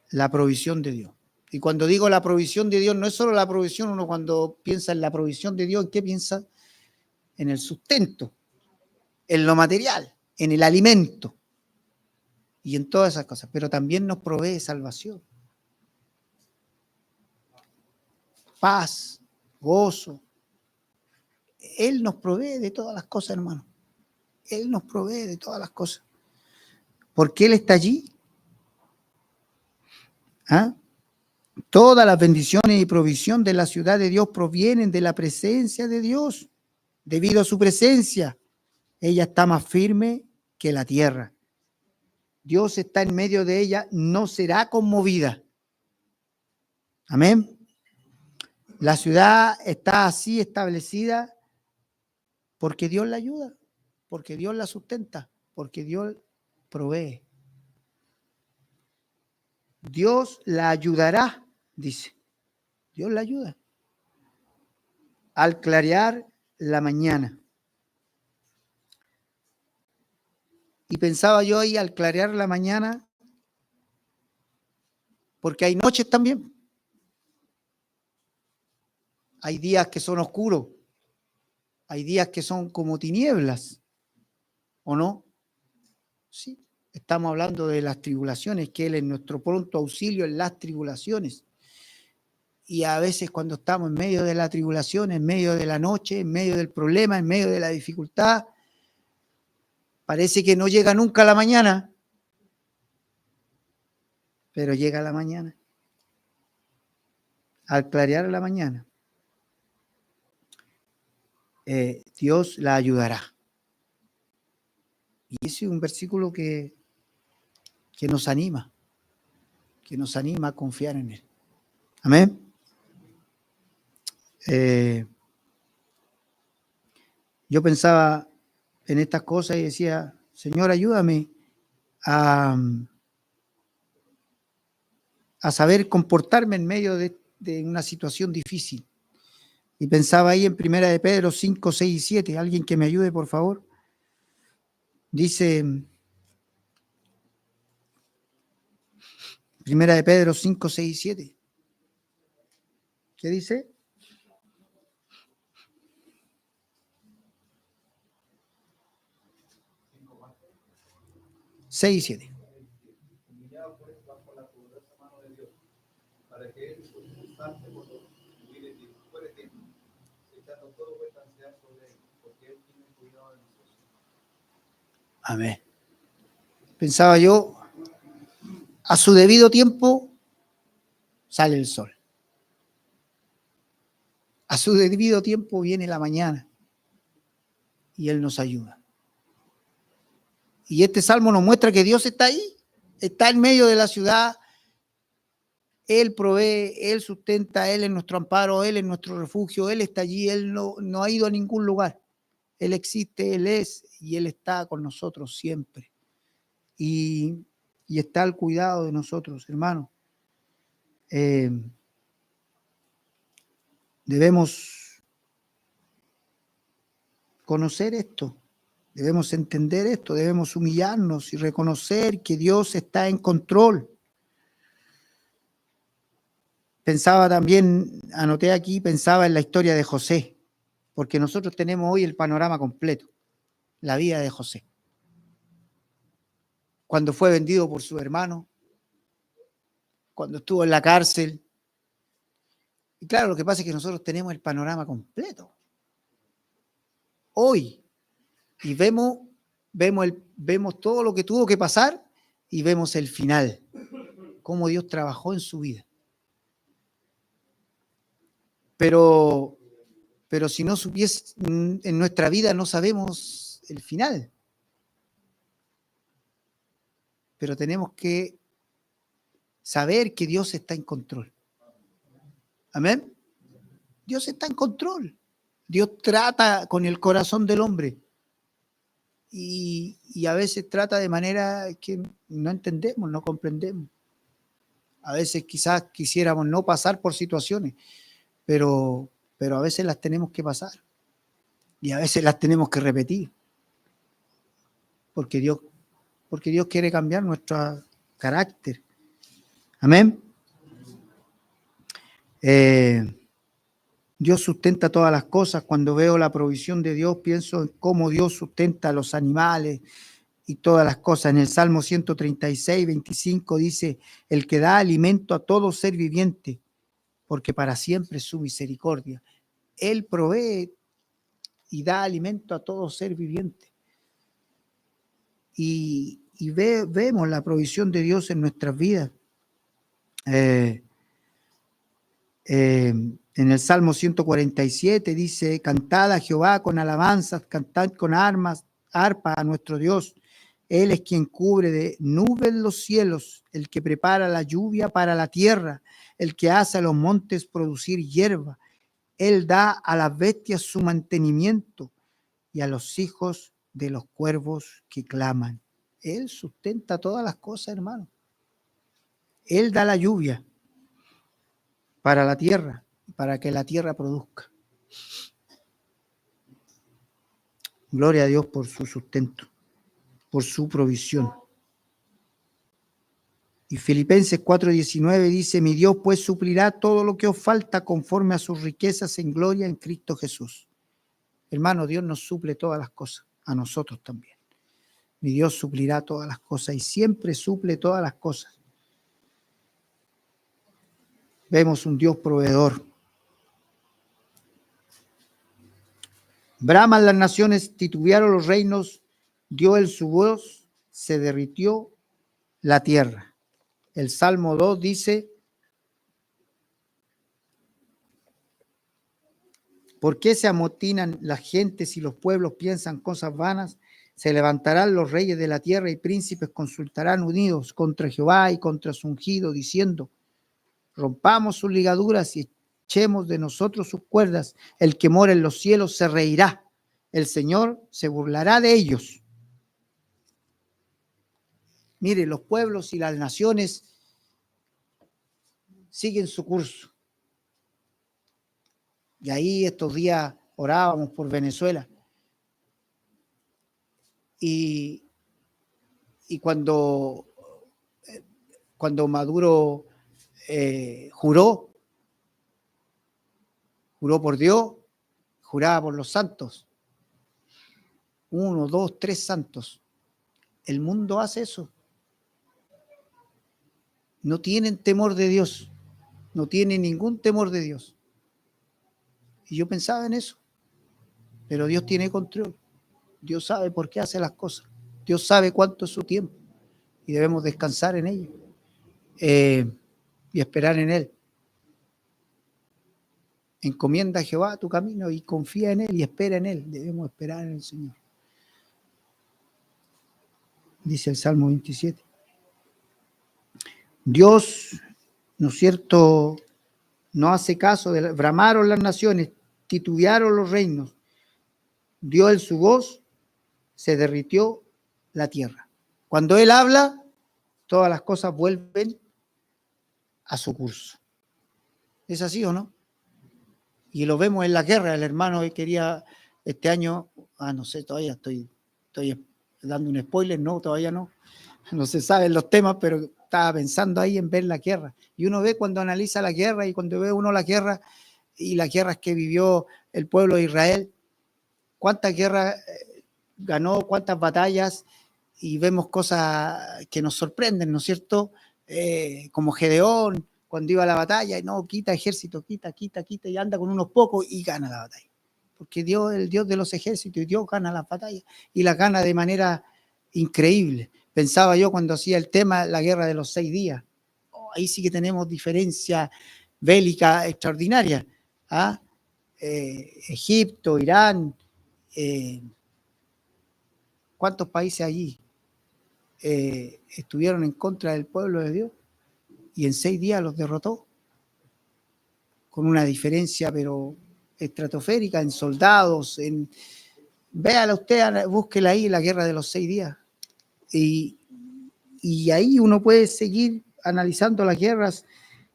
la provisión de Dios. Y cuando digo la provisión de Dios, no es solo la provisión, uno cuando piensa en la provisión de Dios, ¿en qué piensa? En el sustento, en lo material, en el alimento y en todas esas cosas, pero también nos provee salvación, paz, gozo. Él nos provee de todas las cosas, hermano. Él nos provee de todas las cosas. Porque Él está allí. ¿Ah? Todas las bendiciones y provisión de la ciudad de Dios provienen de la presencia de Dios. Debido a su presencia, ella está más firme que la tierra. Dios está en medio de ella, no será conmovida. Amén. La ciudad está así establecida porque Dios la ayuda, porque Dios la sustenta, porque Dios provee. Dios la ayudará, dice. Dios la ayuda. Al clarear la mañana. Y pensaba yo ahí al clarear la mañana, porque hay noches también. Hay días que son oscuros. Hay días que son como tinieblas. ¿O no? Sí. Estamos hablando de las tribulaciones, que Él es nuestro pronto auxilio en las tribulaciones. Y a veces cuando estamos en medio de la tribulación, en medio de la noche, en medio del problema, en medio de la dificultad, parece que no llega nunca la mañana, pero llega la mañana. Al clarear la mañana, Dios la ayudará. Y ese es un versículo que nos anima a confiar en Él. Amén. Yo pensaba en estas cosas y decía, Señor, ayúdame a saber comportarme en medio de una situación difícil. Y pensaba ahí en Primera de Pedro 5, 6 y 7. Alguien que me ayude, por favor. Dice Primera de Pedro 5, 6 y 7. ¿Qué dice? Seis y 7. Para que Él sustente por los miles de fuera de tiempo, echando todo vuestra ansiedad sobre Él, porque Él tiene cuidado de nosotros. Amén. Pensaba yo, a su debido tiempo sale el sol. A su debido tiempo viene la mañana y Él nos ayuda. Y este salmo nos muestra que Dios está ahí, está en medio de la ciudad. Él provee, Él sustenta, Él es nuestro amparo, Él es nuestro refugio, Él está allí, Él no ha ido a ningún lugar. Él existe, Él es y Él está con nosotros siempre. Y está al cuidado de nosotros, hermanos. Debemos conocer esto, debemos entender esto, debemos humillarnos y reconocer que Dios está en control. Pensaba también, anoté aquí, pensaba en la historia de José, porque nosotros tenemos hoy el panorama completo, la vida de José. Cuando fue vendido por su hermano, cuando estuvo en la cárcel. Y claro, lo que pasa es que nosotros tenemos el panorama completo. Hoy. Y vemos todo lo que tuvo que pasar y vemos el final. Cómo Dios trabajó en su vida. Pero si no supiese, en nuestra vida no sabemos el final. Pero tenemos que saber que Dios está en control. Amén. Dios está en control. Dios trata con el corazón del hombre. Y a veces trata de manera que no entendemos, no comprendemos. A veces quizás quisiéramos no pasar por situaciones, pero a veces las tenemos que pasar. Y a veces las tenemos que repetir. Porque Dios porque Dios quiere cambiar nuestro carácter. Amén. Dios sustenta todas las cosas. Cuando veo la provisión de Dios, pienso en cómo Dios sustenta a los animales y todas las cosas. En el Salmo 136, 25 dice, el que da alimento a todo ser viviente, porque para siempre es su misericordia. Él provee y da alimento a todo ser viviente. Y vemos la provisión de Dios en nuestras vidas. En el Salmo 147 dice, cantad a Jehová con alabanzas, cantad con arpa a nuestro Dios. Él es quien cubre de nubes los cielos, el que prepara la lluvia para la tierra, el que hace a los montes producir hierba. Él da a las bestias su mantenimiento y a los hijos de los cuervos que claman. Él sustenta todas las cosas, hermano. Él da la lluvia para la tierra, para que la tierra produzca. Gloria a Dios por su sustento, por su provisión. Y Filipenses 4:19 dice, mi Dios pues suplirá todo lo que os falta conforme a sus riquezas en gloria en Cristo Jesús. Hermano, Dios nos suple todas las cosas, a nosotros también. Mi Dios suplirá todas las cosas y siempre suple todas las cosas. Vemos un Dios proveedor. Braman las naciones, titubearon los reinos, dio él su voz, se derritió la tierra. El Salmo 2 dice, ¿por qué se amotinan las gentes y los pueblos piensan cosas vanas? Se levantarán los reyes de la tierra y príncipes consultarán unidos contra Jehová y contra su ungido, diciendo, rompamos sus ligaduras y echemos de nosotros sus cuerdas. El que mora en los cielos se reirá. El Señor se burlará de ellos. Mire, los pueblos y las naciones siguen su curso. Y ahí estos días orábamos por Venezuela. Y cuando Maduro juró por Dios, juraba por los santos. 1, 2, 3 santos. El mundo hace eso. No tienen temor de Dios. No tienen ningún temor de Dios. Y yo pensaba en eso. Pero Dios tiene control. Dios sabe por qué hace las cosas. Dios sabe cuánto es su tiempo. Y debemos descansar en ello. Y esperar en Él. Encomienda a Jehová tu camino y confía en Él y espera en Él. Debemos esperar en el Señor. Dice el Salmo 27. Dios, ¿no es cierto?, no hace caso, bramaron las naciones, titubearon los reinos, dio él su voz, se derritió la tierra. Cuando Él habla, todas las cosas vuelven a su curso. ¿Es así o no? Y lo vemos en la guerra. El hermano quería este año, no sé, todavía estoy dando un spoiler, no, todavía no se saben los temas, pero estaba pensando ahí en ver la guerra. Y uno ve cuando analiza la guerra y cuando ve uno la guerra y las guerras que vivió el pueblo de Israel, cuántas guerras ganó, cuántas batallas, y vemos cosas que nos sorprenden, ¿no es cierto? Como Gedeón, cuando iba a la batalla, y no, quita ejército, quita, y anda con unos pocos y gana la batalla. Porque Dios es el Dios de los ejércitos y Dios gana las batallas y las gana de manera increíble. Pensaba yo cuando hacía el tema, la guerra de los 6 días. Ahí sí que tenemos diferencia bélica extraordinaria. Egipto, Irán, ¿cuántos países allí estuvieron en contra del pueblo de Dios? Y en 6 días los derrotó. Con una diferencia, pero estratosférica en soldados. Véala usted, búsquela ahí, la guerra de los 6 días. Y ahí uno puede seguir analizando las guerras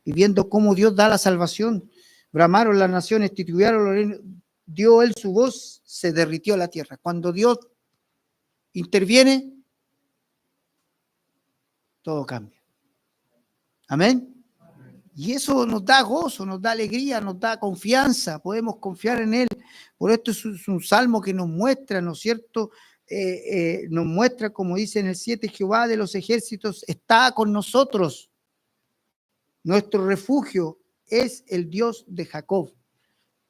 y viendo cómo Dios da la salvación. Bramaron las naciones, titubearon los reinos, dio él su voz, se derritió la tierra. Cuando Dios interviene, todo cambia. Amén. Y eso nos da gozo, nos da alegría, nos da confianza, podemos confiar en Él. Por esto es un salmo que nos muestra, ¿no es cierto? Nos muestra, como dice en el 7, Jehová de los ejércitos está con nosotros. Nuestro refugio es el Dios de Jacob.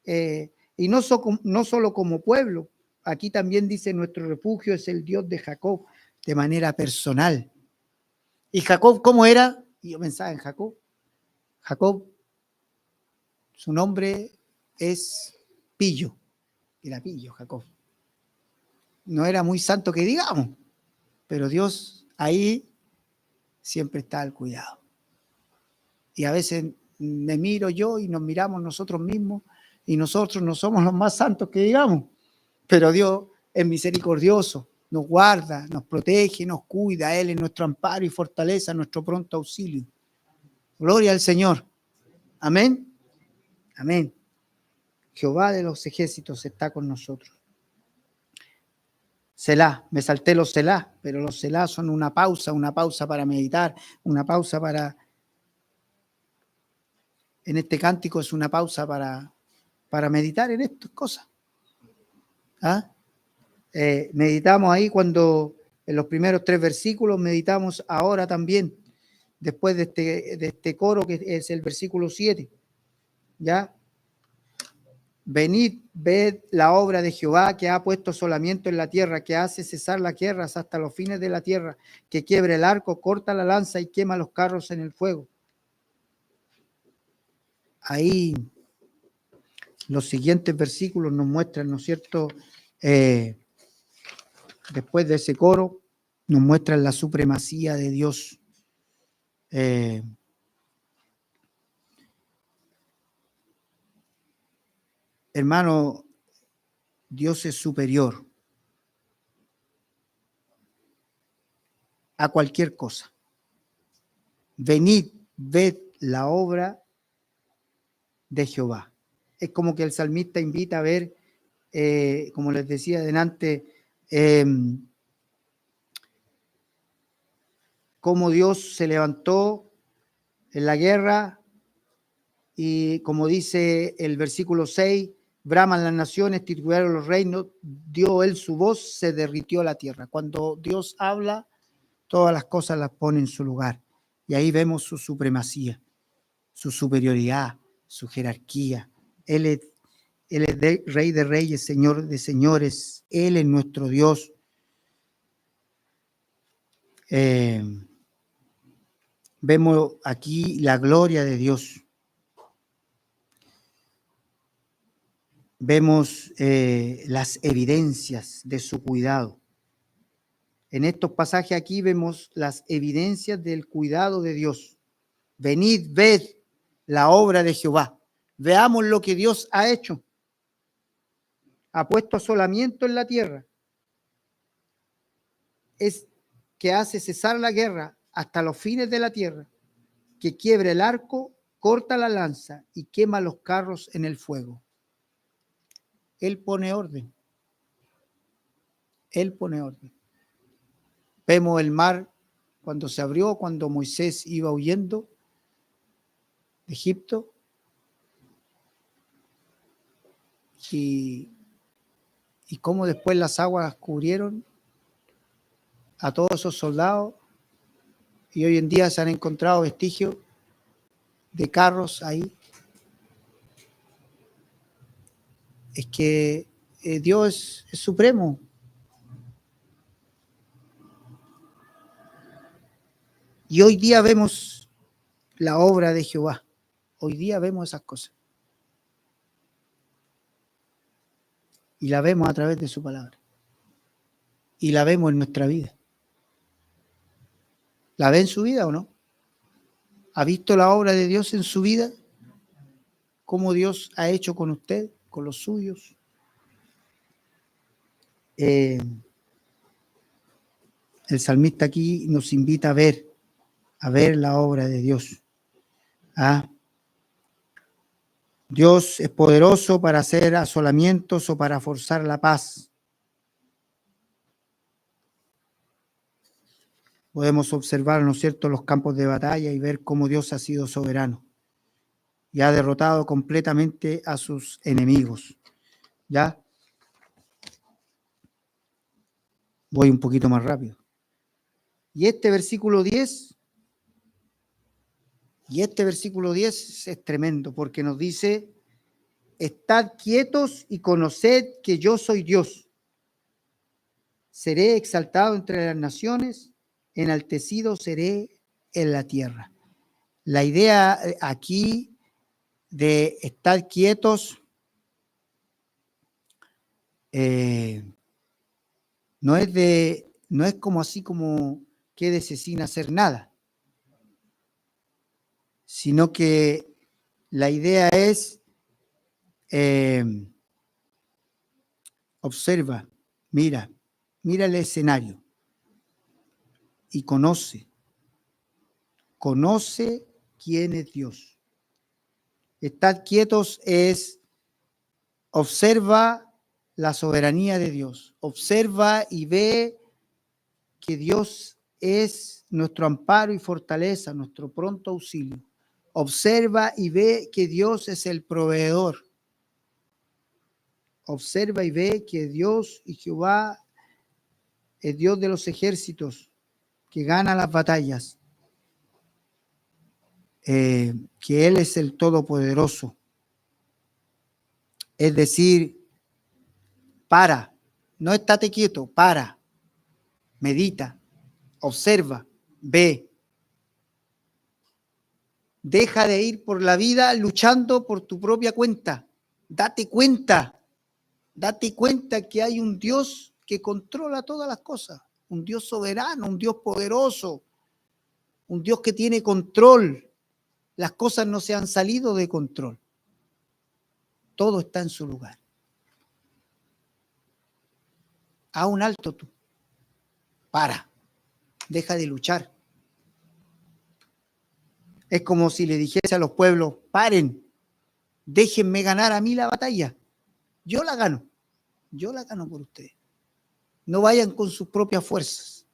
Y no solo como pueblo, aquí también dice nuestro refugio es el Dios de Jacob, de manera personal. ¿Y Jacob cómo era? Y yo pensaba en Jacob. Jacob, su nombre es Pillo. Era Pillo, Jacob. No era muy santo que digamos, pero Dios ahí siempre está al cuidado. Y a veces me miro yo y nos miramos nosotros mismos y nosotros no somos los más santos que digamos, pero Dios es misericordioso, nos guarda, nos protege, nos cuida. Él es nuestro amparo y fortaleza, nuestro pronto auxilio. Gloria al Señor. Amén. Amén. Jehová de los ejércitos está con nosotros. Selah, me salté los selah, pero los selah son una pausa para meditar, una pausa para... En este cántico es una pausa para meditar en estas cosas. ¿Ah? Meditamos ahí cuando en los primeros 3 versículos, meditamos ahora también, después de este coro que es el versículo 7. ¿Ya? Venid, ved la obra de Jehová, que ha puesto asolamiento en la tierra, que hace cesar las guerras hasta los fines de la tierra, que quiebra el arco, corta la lanza y quema los carros en el fuego. Ahí los siguientes versículos nos muestran, ¿no es cierto? Después de ese coro, nos muestran la supremacía de Dios. Hermano, Dios es superior a cualquier cosa. Venid, ved la obra de Jehová. Es como que el salmista invita a ver, como les decía adelante, cómo Dios se levantó en la guerra y como dice el versículo 6, braman las naciones, titularon los reinos, dio él su voz, se derritió la tierra. Cuando Dios habla, todas las cosas las pone en su lugar. Y ahí vemos su supremacía, su superioridad, su jerarquía. Él es Rey de reyes, Señor de señores. Él es nuestro Dios. Vemos aquí la gloria de Dios. Vemos las evidencias de su cuidado. En estos pasajes aquí vemos las evidencias del cuidado de Dios. Venid, ved la obra de Jehová. Veamos lo que Dios ha hecho. Ha puesto asolamiento en la tierra. Es que hace cesar la guerra hasta los fines de la tierra, que quiebra el arco, corta la lanza y quema los carros en el fuego. Él pone orden. Él pone orden. Vemos el mar cuando se abrió, cuando Moisés iba huyendo de Egipto. Y cómo después las aguas cubrieron a todos esos soldados. Y hoy en día se han encontrado vestigios de carros ahí. Es que Dios es supremo. Y hoy día vemos la obra de Jehová. Hoy día vemos esas cosas. Y la vemos a través de su palabra. Y la vemos en nuestra vida. ¿La ve en su vida o no? ¿Ha visto la obra de Dios en su vida? ¿Cómo Dios ha hecho con usted, con los suyos? El salmista aquí nos invita a ver la obra de Dios. Dios es poderoso para hacer asolamientos o para forzar la paz. podemos observar, ¿no es cierto?, los campos de batalla y ver cómo Dios ha sido soberano y ha derrotado completamente a sus enemigos. ¿Ya? Voy un poquito más rápido. Y este versículo 10 es tremendo porque nos dice: estad quietos y conoced que yo soy Dios. Seré exaltado entre las naciones, enaltecido seré en la tierra. La idea aquí de estar quietos no es como así como quédese sin hacer nada, sino que la idea es observa, mira el escenario y conoce quién es Dios. Estar quietos es observa la soberanía de Dios, observa y ve que Dios es nuestro amparo y fortaleza, nuestro pronto auxilio. Observa y ve que Dios es el proveedor. Observa y ve que Dios y Jehová es Dios de los ejércitos, que gana las batallas, que Él es el Todopoderoso. Es decir, para, no estate quieto, para, medita, observa, ve. Deja de ir por la vida luchando por tu propia cuenta. Date cuenta que hay un Dios que controla todas las cosas, un Dios soberano, un Dios poderoso, un Dios que tiene control. Las cosas no se han salido de control. Todo está en su lugar. Haz un alto tú. Para. Deja de luchar. Es como si le dijese a los pueblos: paren, déjenme ganar a mí la batalla. Yo la gano por ustedes. No vayan con sus propias fuerzas.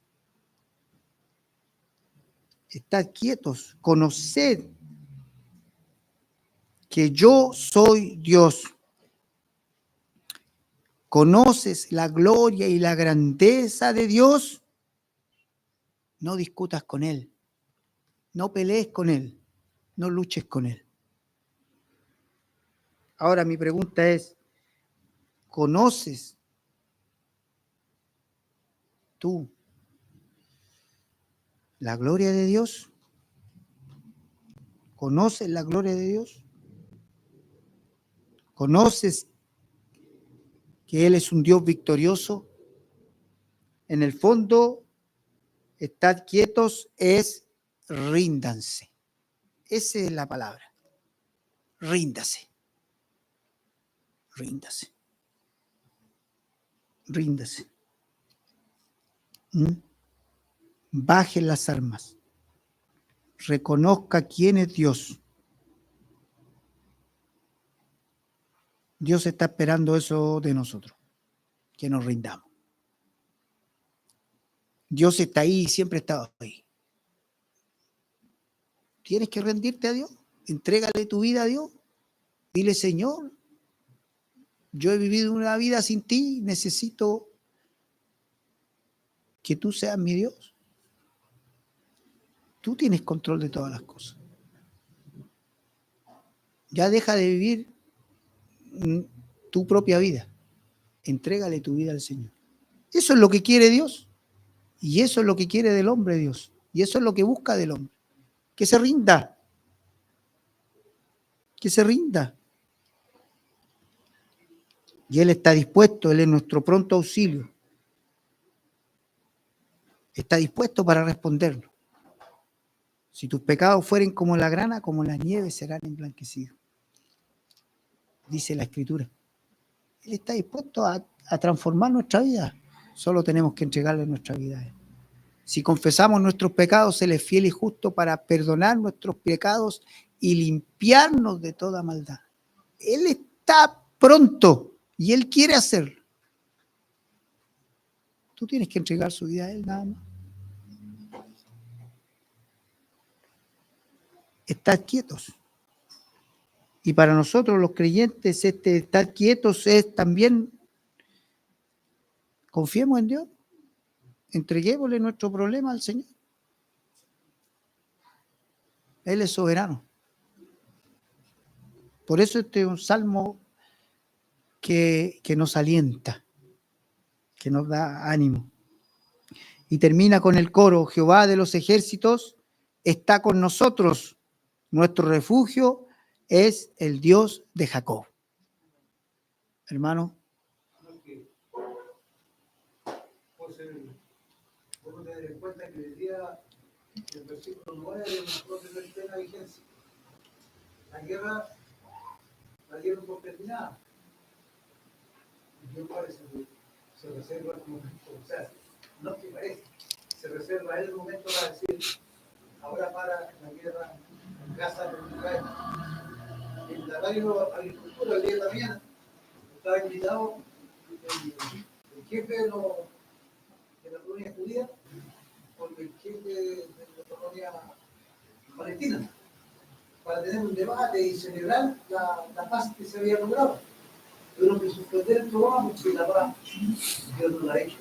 Estad quietos, conoced que yo soy Dios. ¿Conoces la gloria y la grandeza de Dios? No discutas con Él, no pelees con Él, no luches con Él. Ahora mi pregunta es: ¿conoces tú la gloria de Dios? ¿Conoces la gloria de Dios? ¿Conoces que Él es un Dios victorioso? En el fondo, estad quietos es ríndanse. Esa es la palabra. Ríndase. Ríndase. Ríndase. Bajen las armas. Reconozca quién es Dios. Dios está esperando eso de nosotros, que nos rindamos. Dios está ahí y siempre ha estado ahí. Tienes que rendirte a Dios. Entrégale tu vida a Dios. Dile: Señor, yo he vivido una vida sin ti, necesito que tú seas mi Dios. Tú tienes control de todas las cosas. Ya deja de vivir tu propia vida. Entrégale tu vida al Señor. Eso es lo que quiere Dios. Y eso es lo que quiere del hombre Dios. Y eso es lo que busca del hombre. Que se rinda. Que se rinda. Y Él está dispuesto. Él es nuestro pronto auxilio. Está dispuesto para respondernos. Si tus pecados fueren como la grana, como la nieve, serán emblanquecidos. Dice la Escritura. Él está dispuesto a transformar nuestra vida. Solo tenemos que entregarle nuestra vida a Él. Si confesamos nuestros pecados, Él es fiel y justo para perdonar nuestros pecados y limpiarnos de toda maldad. Él está pronto y Él quiere hacerlo. Tú tienes que entregar su vida a Él nada más. estar quietos. Y para nosotros los creyentes, estar quietos es también, confiemos en Dios, entreguémosle nuestro problema al Señor. Él es soberano. Por eso este es un salmo que nos alienta, que nos da ánimo. Y termina con el coro: Jehová de los ejércitos está con nosotros, nuestro refugio es el Dios de Jacob. Hermano. Podemos tener en cuenta que el día del versículo 9 no tener plena vigencia. La guerra la dieron por terminada. Dios parece que se reserva el momento, o sea, no que parece, se reserva el momento para decir, ahora para la guerra en Gaza con Israel. En la radio agricultura el día de la mañana estaba invitado el jefe de la colonia judía con el jefe de la colonia palestina para tener un debate y celebrar la paz que se había logrado. Tuvieron que suspender el programa porque la paz Dios no la ha hecho.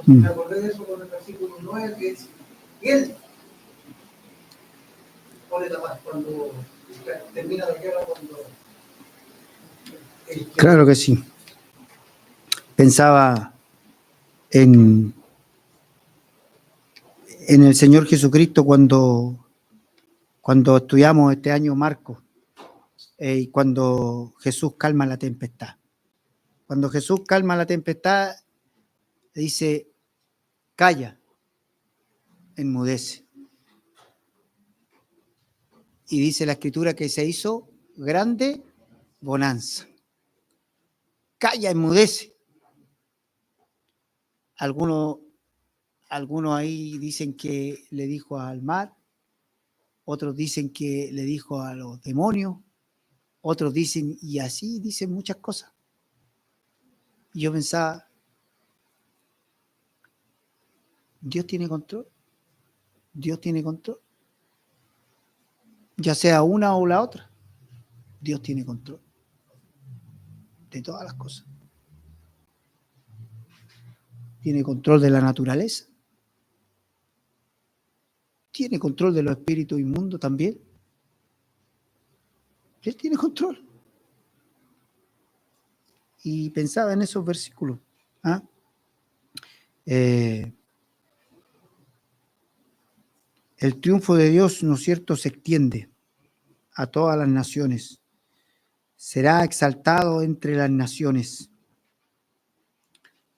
Me acordé de eso con el versículo 9 que es Él pone la paz cuando termina la guerra, cuando Claro que sí. Pensaba en el Señor Jesucristo cuando estudiamos este año Marcos, y cuando Jesús calma la tempestad. Cuando Jesús calma la tempestad, dice, calla, enmudece. Y dice la Escritura que se hizo grande bonanza. Calla, enmudece. Algunos ahí dicen que le dijo al mar, otros dicen que le dijo a los demonios, otros dicen, y así dicen muchas cosas. Y yo pensaba, Dios tiene control. Dios tiene control. Ya sea una o la otra, Dios tiene control de todas las cosas. Tiene control de la naturaleza. Tiene control de los espíritus inmundos también. Él tiene control. Y pensaba en esos versículos. El triunfo de Dios, ¿no es cierto?, se extiende a todas las naciones. Será exaltado entre las naciones.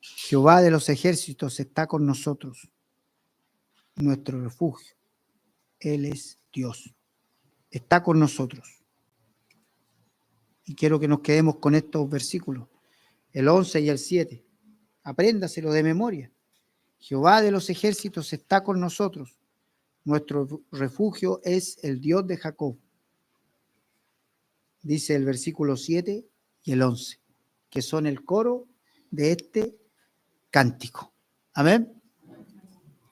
Jehová de los ejércitos está con nosotros, nuestro refugio. Él es Dios. Está con nosotros. Y quiero que nos quedemos con estos versículos, el 11 y el 7. Apréndaselo de memoria. Jehová de los ejércitos está con nosotros. Nuestro refugio es el Dios de Jacob. Dice el versículo 7 y el 11, que son el coro de este cántico. Amén.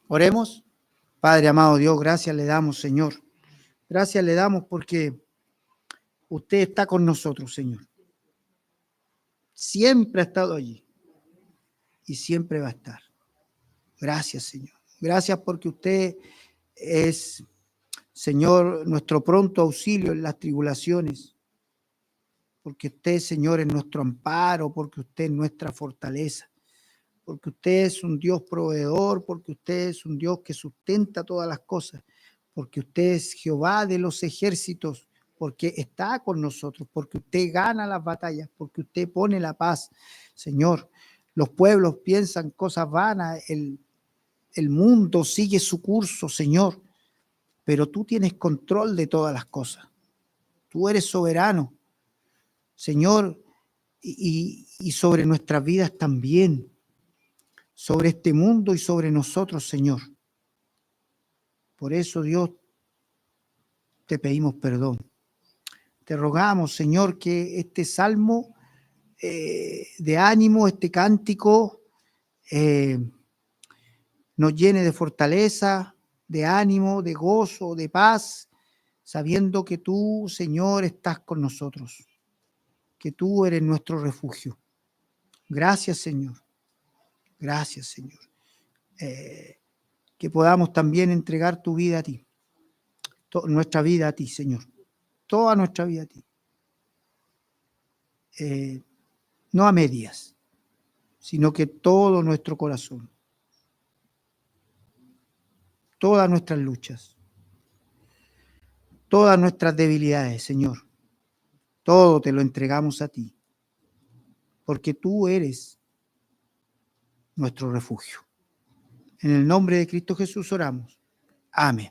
Oremos. Padre amado Dios, gracias le damos, Señor. Gracias le damos porque usted está con nosotros, Señor. Siempre ha estado allí y siempre va a estar. Gracias, Señor. Gracias porque usted es, Señor, nuestro pronto auxilio en las tribulaciones. Porque usted, Señor, es nuestro amparo, porque usted es nuestra fortaleza. Porque usted es un Dios proveedor, porque usted es un Dios que sustenta todas las cosas, porque usted es Jehová de los ejércitos, porque está con nosotros, porque usted gana las batallas, porque usted pone la paz. Señor, los pueblos piensan cosas vanas, el mundo sigue su curso, Señor, pero tú tienes control de todas las cosas. Tú eres soberano, Señor, y sobre nuestras vidas también, sobre este mundo y sobre nosotros, Señor. Por eso, Dios, te pedimos perdón. Te rogamos, Señor, que este salmo de ánimo, este cántico, nos llene de fortaleza, de ánimo, de gozo, de paz. sabiendo que tú, Señor, estás con nosotros, que tú eres nuestro refugio. Gracias, Señor. Gracias, Señor. Que podamos también entregar tu vida a ti, nuestra vida a ti, Señor. Toda nuestra vida a ti. No a medias, sino que todo nuestro corazón, todas nuestras luchas, todas nuestras debilidades, Señor, todo te lo entregamos a ti, porque tú eres nuestro refugio. En el nombre de Cristo Jesús oramos. Amén.